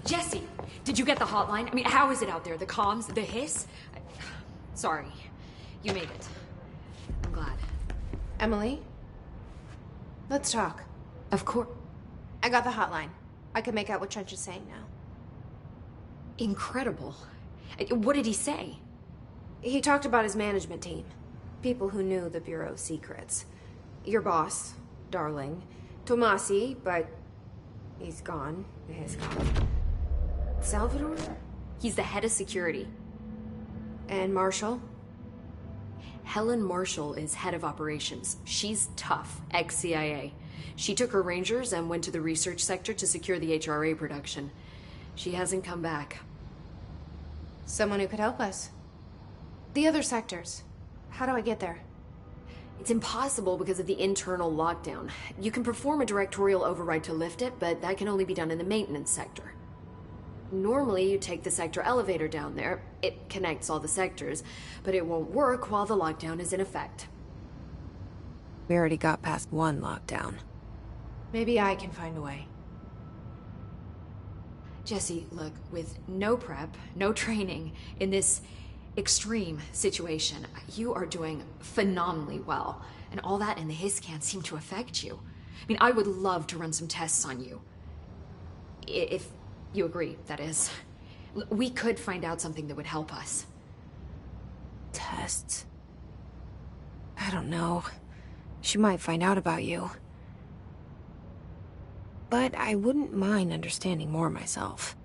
Jesse, did you get the hotline? I mean, how is it out there? The comms, the hiss? Sorry, you made it. I'm glad. Emily? Let's talk. Of course. I got the hotline. I can make out what Trench is saying now. Incredible. What did he say? He talked about his management team. People who knew the Bureau's secrets. Your boss, Darling. Tomasi, but he's gone. He's gone. Salvador? He's the head of security. And Marshall? Helen Marshall is head of operations. She's tough, ex-CIA. She took her Rangers and went to the research sector to secure the HRA production. She hasn't come back. Someone who could help us. The other sectors. How do I get there? It's impossible because of the internal lockdown. You can perform a directorial override to lift it, but that can only be done in the maintenance sector. Normally, you take the sector elevator down there. It connects all the sectors, but it won't work while the lockdown is in effect. We already got past one lockdown. Maybe I can find a way. Jesse, look, with no prep, no training, in this extreme situation, you are doing phenomenally well. And all that and the hiss can't seem to affect you. I mean, I would love to run some tests on you. If you agree, that is. We could find out something that would help us. Tests? I don't know. She might find out about you. But I wouldn't mind understanding more myself.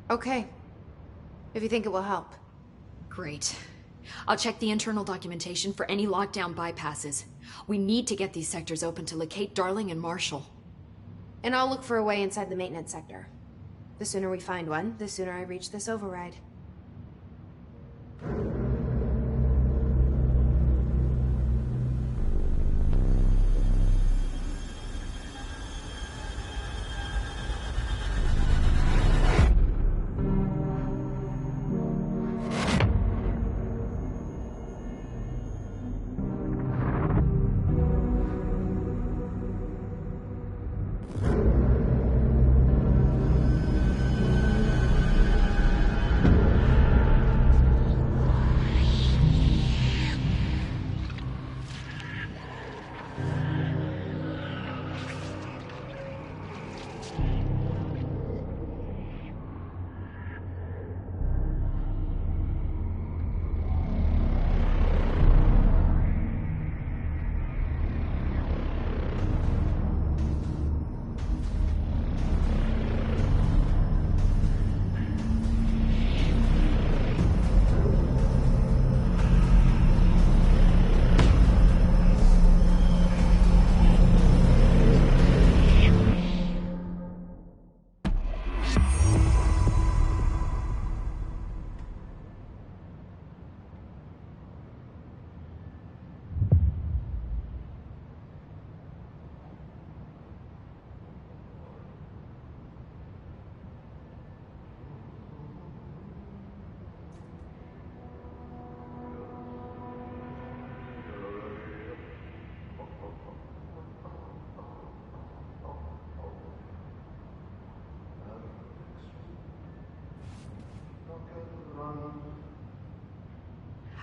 Okay. If you think it will help. Great. I'll check the internal documentation for any lockdown bypasses. We need to get these sectors open to locate Darling and Marshall. And I'll look for a way inside the maintenance sector. The sooner we find one, the sooner I reach this override.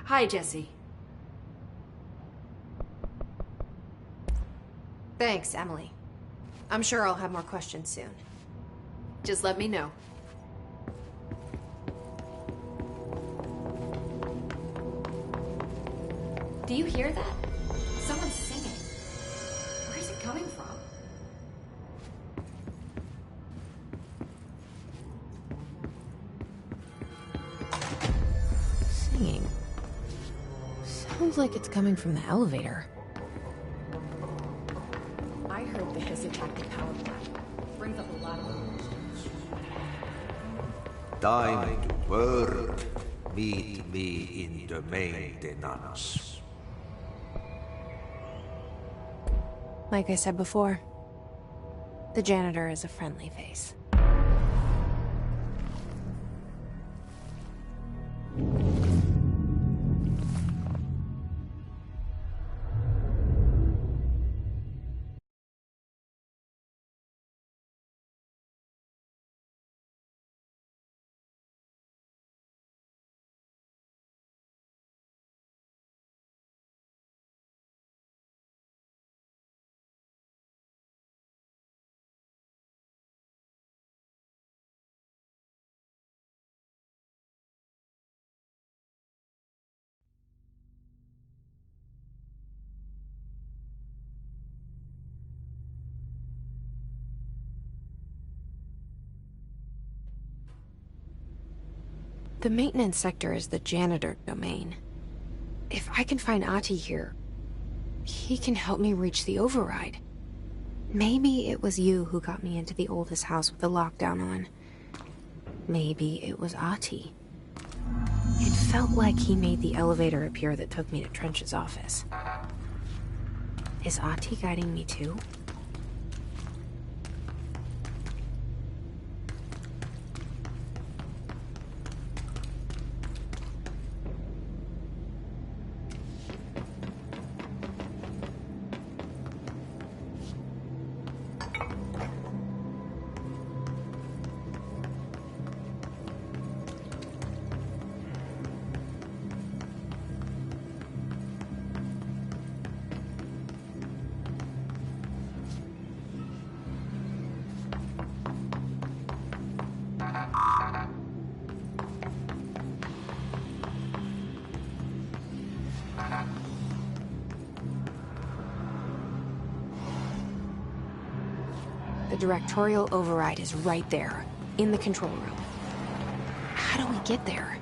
Hi, Jesse. Thanks, Emily. I'm sure I'll have more questions soon. Just let me know. Do you hear that? Someone's singing. Where is it coming from? Singing. Sounds like it's coming from the elevator. I heard the hiss attack the power plant. Brings up a lot of emotions. Time to work. Meet me in the maintenance. Like I said before, the janitor is a friendly face. The maintenance sector is the janitor domain. If I can find Ahti here, he can help me reach the override. Maybe it was you who got me into the oldest house with the lockdown on. Maybe it was Ahti. It felt like he made the elevator appear that took me to Trench's office. Is Ahti guiding me too? The directorial override is right there, in the control room. How do we get there?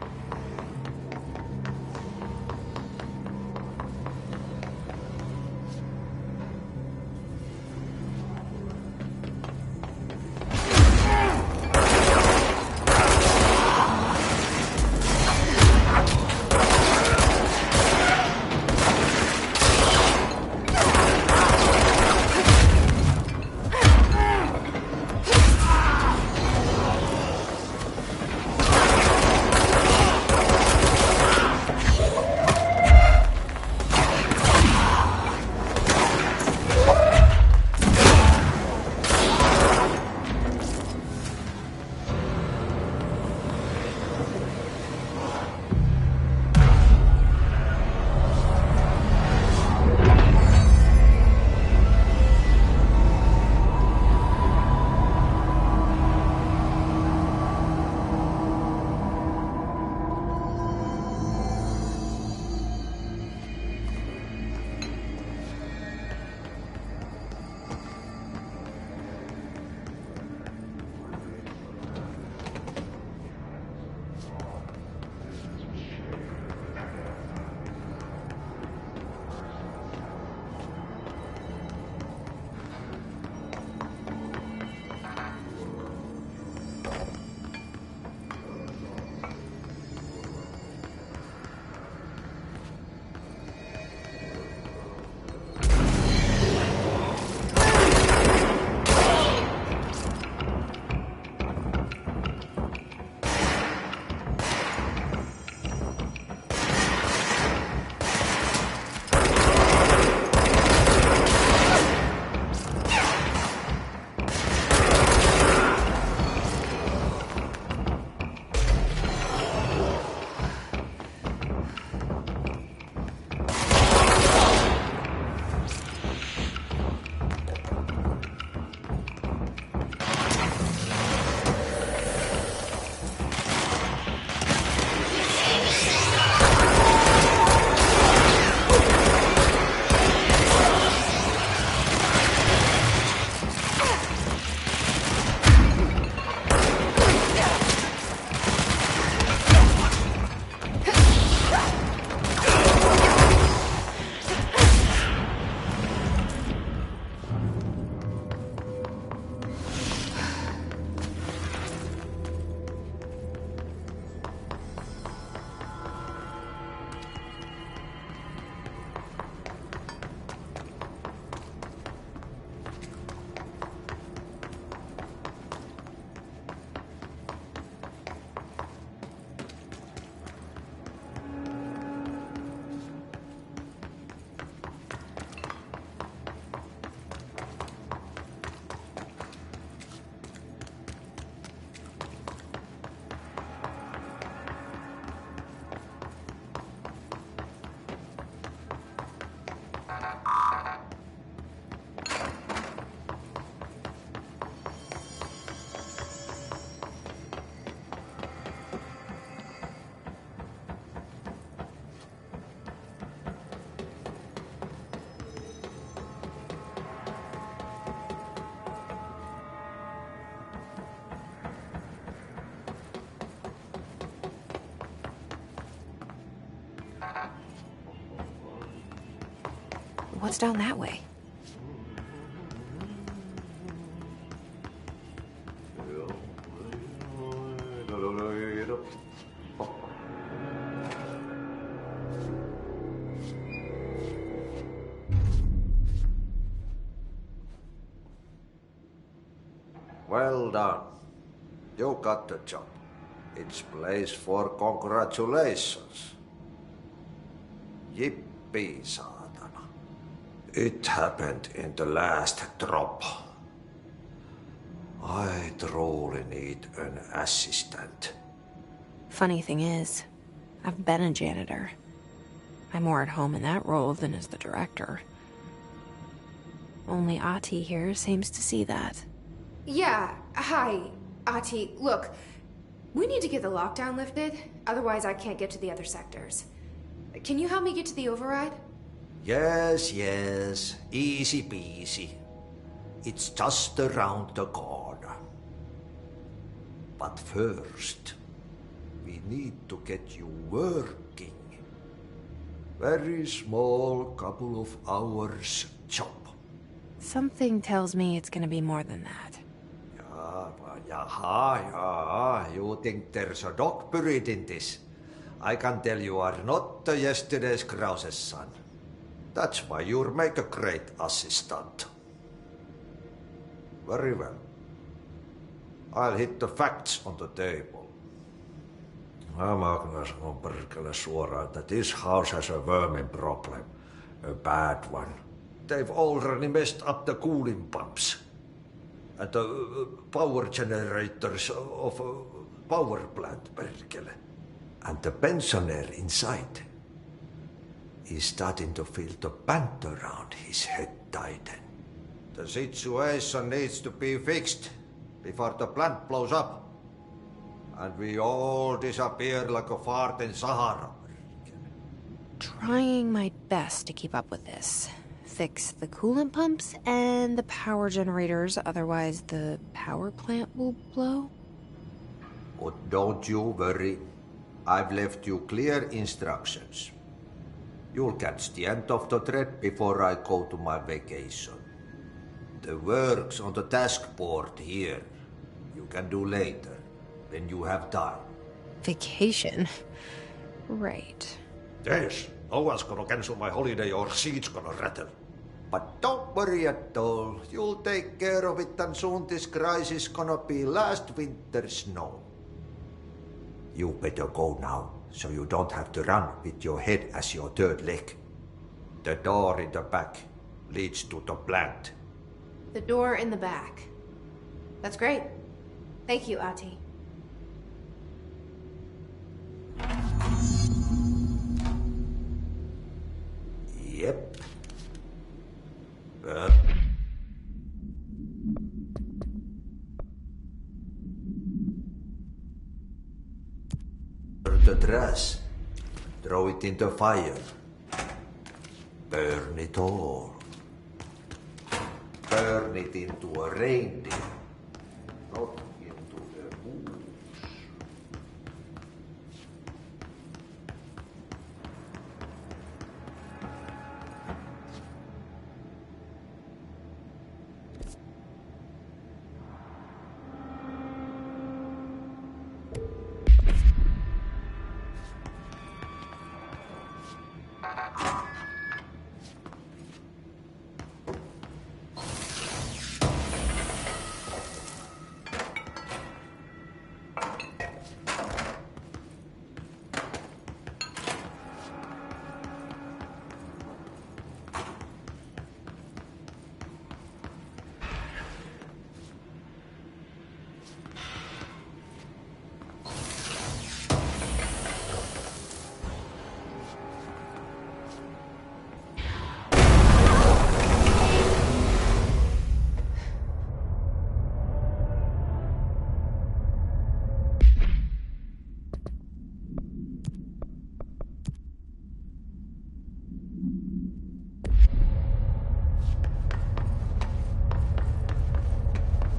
What's down that way? Well done. You got the job. It's place for congratulations. Yippee, saatana. It happened in the last drop. I truly need an assistant. Funny thing is, I've been a janitor. I'm more at home in that role than as the director. Only Ahti here seems to see that. Yeah, hi, Ahti. Look, we need to get the lockdown lifted, otherwise I can't get to the other sectors. Can you help me get to the override? Yes, easy peasy. It's just around the corner. But first, we need to get you working. Very small, couple of hours job. Something tells me it's gonna be more than that. Yeah. You think there's a dog buried in this? I can tell you are not yesterday's Krause's son. That's why you'll make a great assistant. Very well. I'll hit the facts on the table. Mä kyllä sanon perkele suoraan, että this house has a vermin problem. A bad one. They've already messed up the cooling pumps. And the power generators of a power plant, perkele. And the pensioner inside is starting to feel the band around his head tighten. The situation needs to be fixed before the plant blows up. And we all disappear like a fart in Sahara. Trying my best to keep up with this. Fix the coolant pumps and the power generators, otherwise the power plant will blow. But don't you worry. I've left you clear instructions. You'll catch the end of the thread before I go to my vacation. The work's on the task board here. You can do later, when you have time. Vacation? Right. Yes, no one's gonna cancel my holiday or seat's gonna rattle. But don't worry at all. You'll take care of it and soon this crisis gonna be last winter's snow. You better go now, so you don't have to run with your head as your third leg. The door in the back leads to the plant. The door in the back. That's great. Thank you, Ahti. Yep. The trash. Throw it in the fire. Burn it all. Burn it into a reindeer, not into the moose.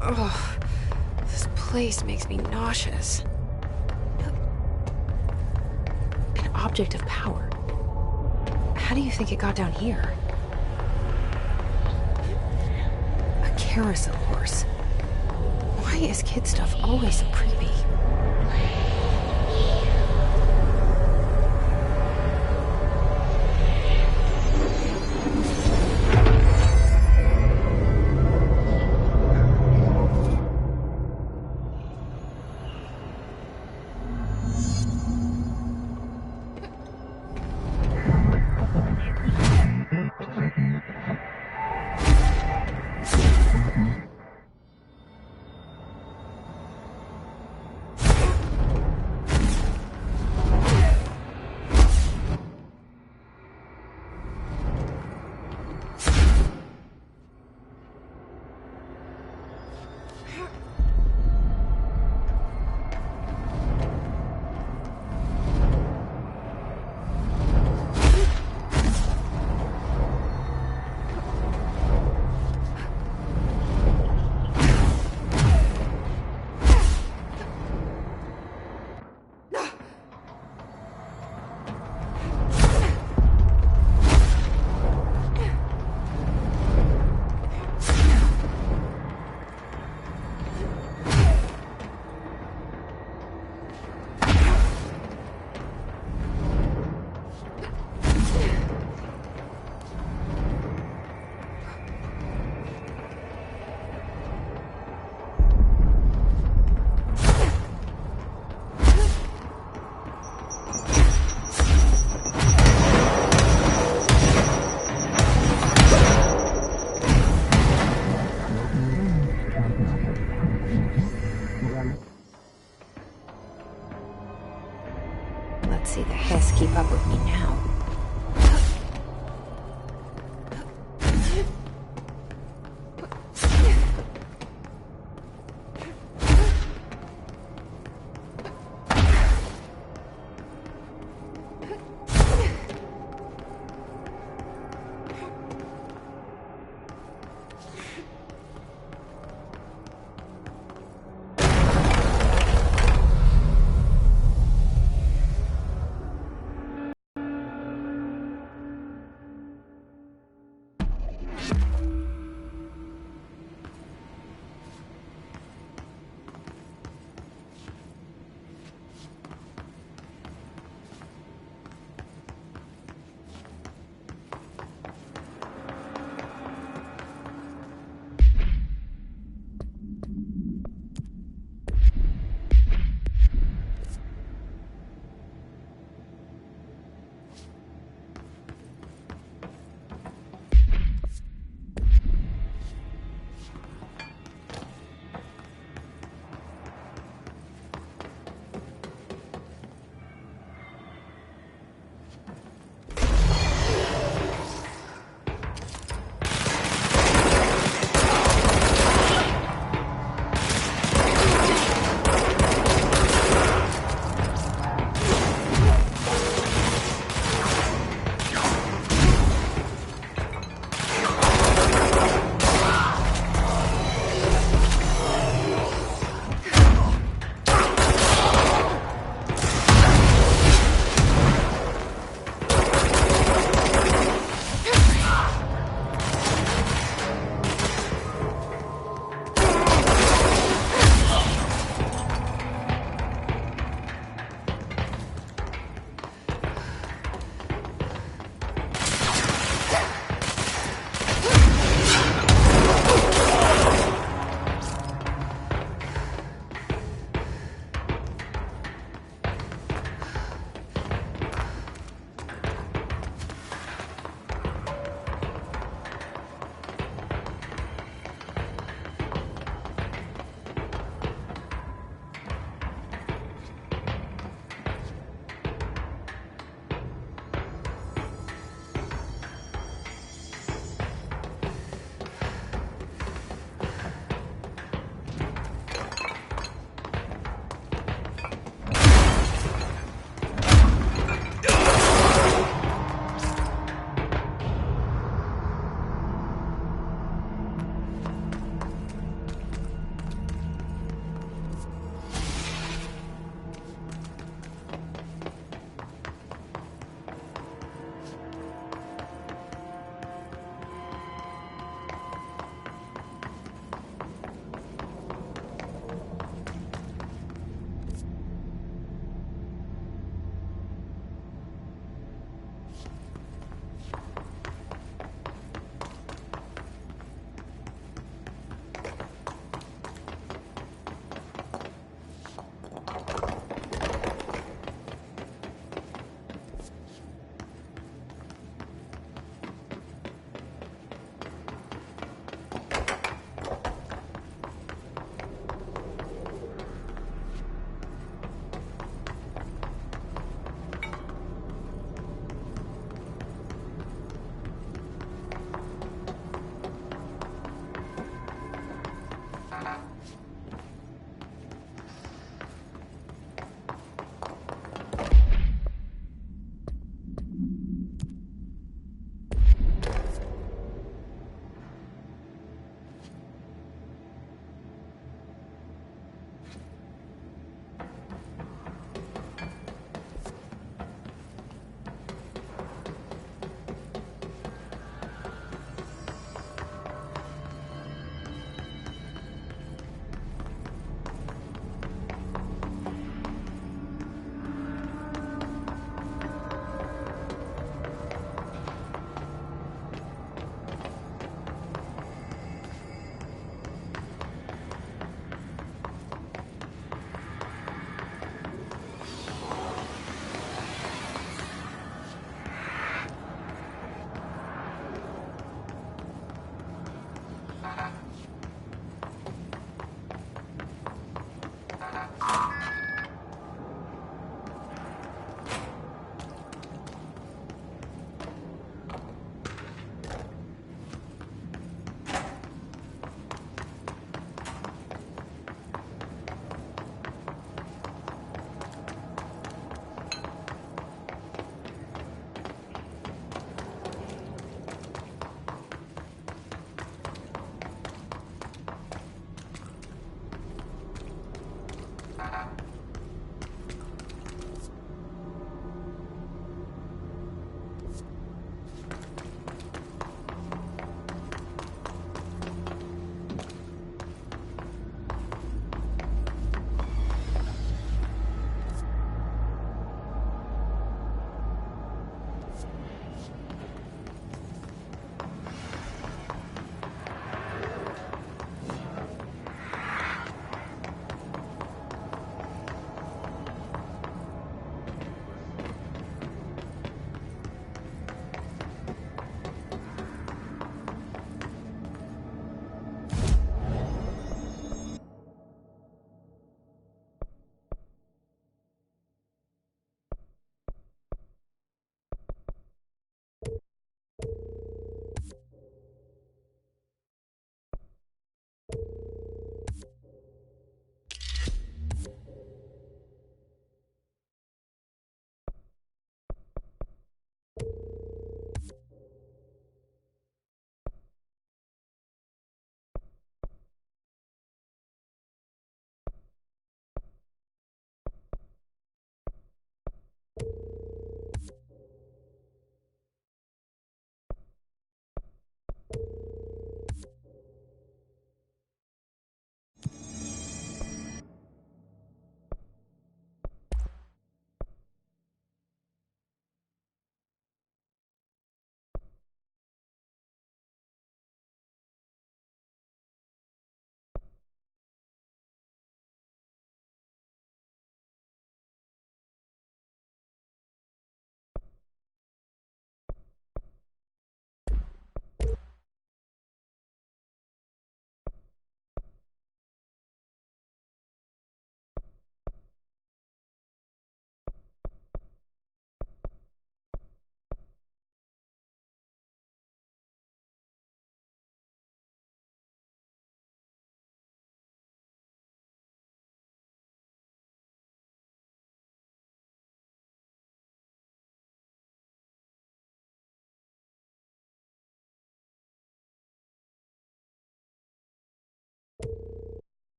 Ugh, this place makes me nauseous. An object of power. How do you think it got down here? carousel horse. Why is kid stuff always so creepy?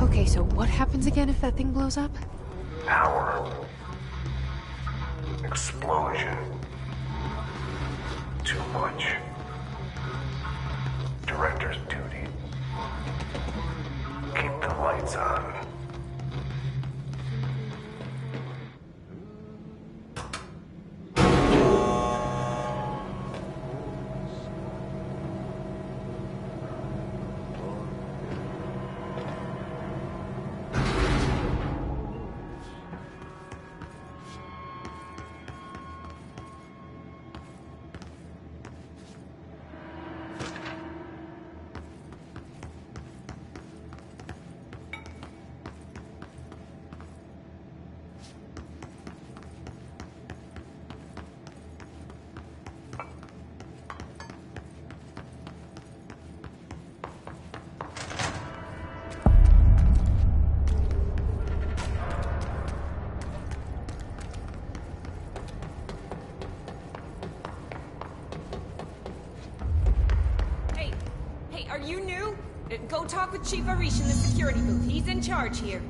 Okay, so what happens again if that thing blows up? Power. Explosion. Too much. Director's duty. Keep the lights on. Are you new? Go talk with Chief Arish in the security booth. He's in charge here.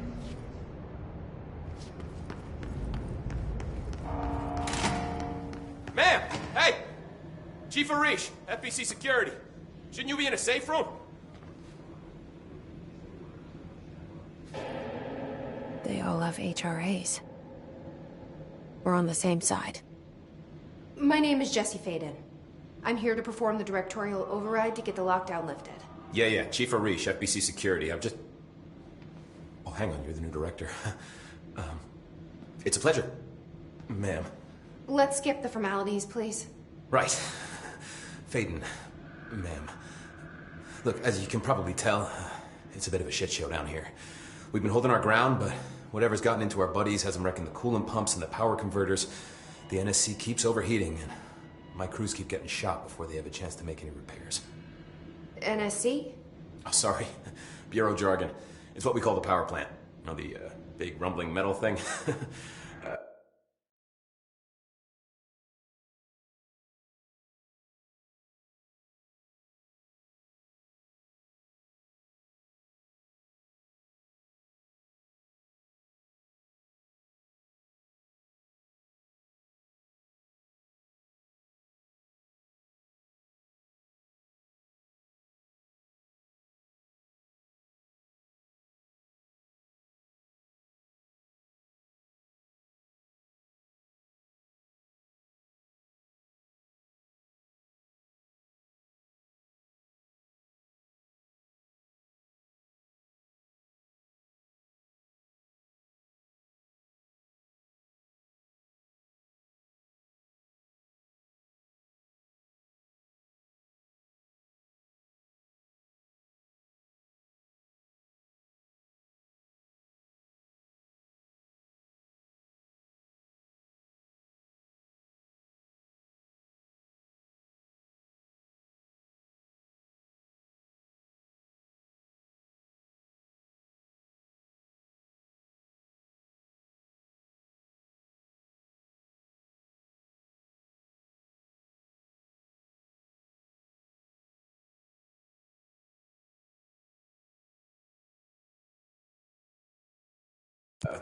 Ma'am! Hey! Chief Arish, FBC Security. Shouldn't you be in a safe room? They all have HRAs. We're on the same side. My name is Jesse Faden. I'm here to perform the directorial override to get the lockdown lifted. Yeah, Chief Arish, FBC Security. I've just... Oh, hang on, you're the new director. It's a pleasure, ma'am. Let's skip the formalities, please. Right. Faden, ma'am. Look, as you can probably tell, it's a bit of a shit show down here. We've been holding our ground, but whatever's gotten into our buddies has them wrecking the coolant pumps and the power converters. The NSC keeps overheating, and my crews keep getting shot before they have a chance to make any repairs. NSC? Oh, sorry. Bureau jargon. It's what we call the power plant. You know, the big rumbling metal thing?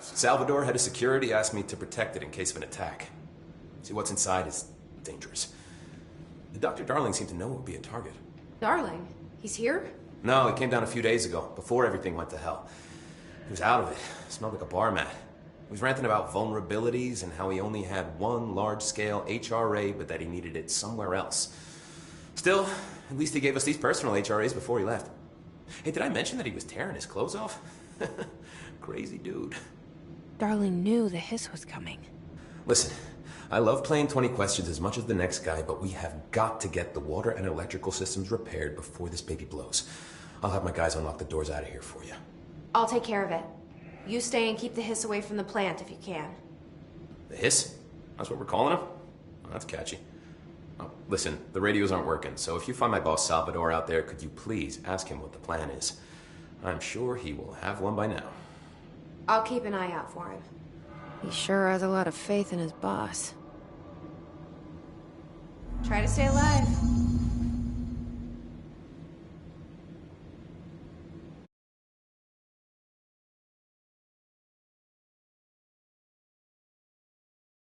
Salvador, head of security, asked me to protect it in case of an attack. See, what's inside is dangerous. Dr. Darling seemed to know it would be a target. Darling? He's here? No, he came down a few days ago, before everything went to hell. He was out of it. Smelled like a bar mat. He was ranting about vulnerabilities and how he only had one large-scale HRA, but that he needed it somewhere else. Still, at least he gave us these personal HRAs before he left. Hey, did I mention that he was tearing his clothes off? Crazy dude. Darling knew the hiss was coming. Listen, I love playing 20 questions as much as the next guy, but we have got to get the water and electrical systems repaired before this baby blows. I'll have my guys unlock the doors out of here for you. I'll take care of it. You stay and keep the hiss away from the plant if you can. The hiss? That's what we're calling him? Oh, that's catchy. Oh, listen, the radios aren't working, so if you find my boss Salvador out there, could you please ask him what the plan is? I'm sure he will have one by now. I'll keep an eye out for him. He sure has a lot of faith in his boss. Try to stay alive.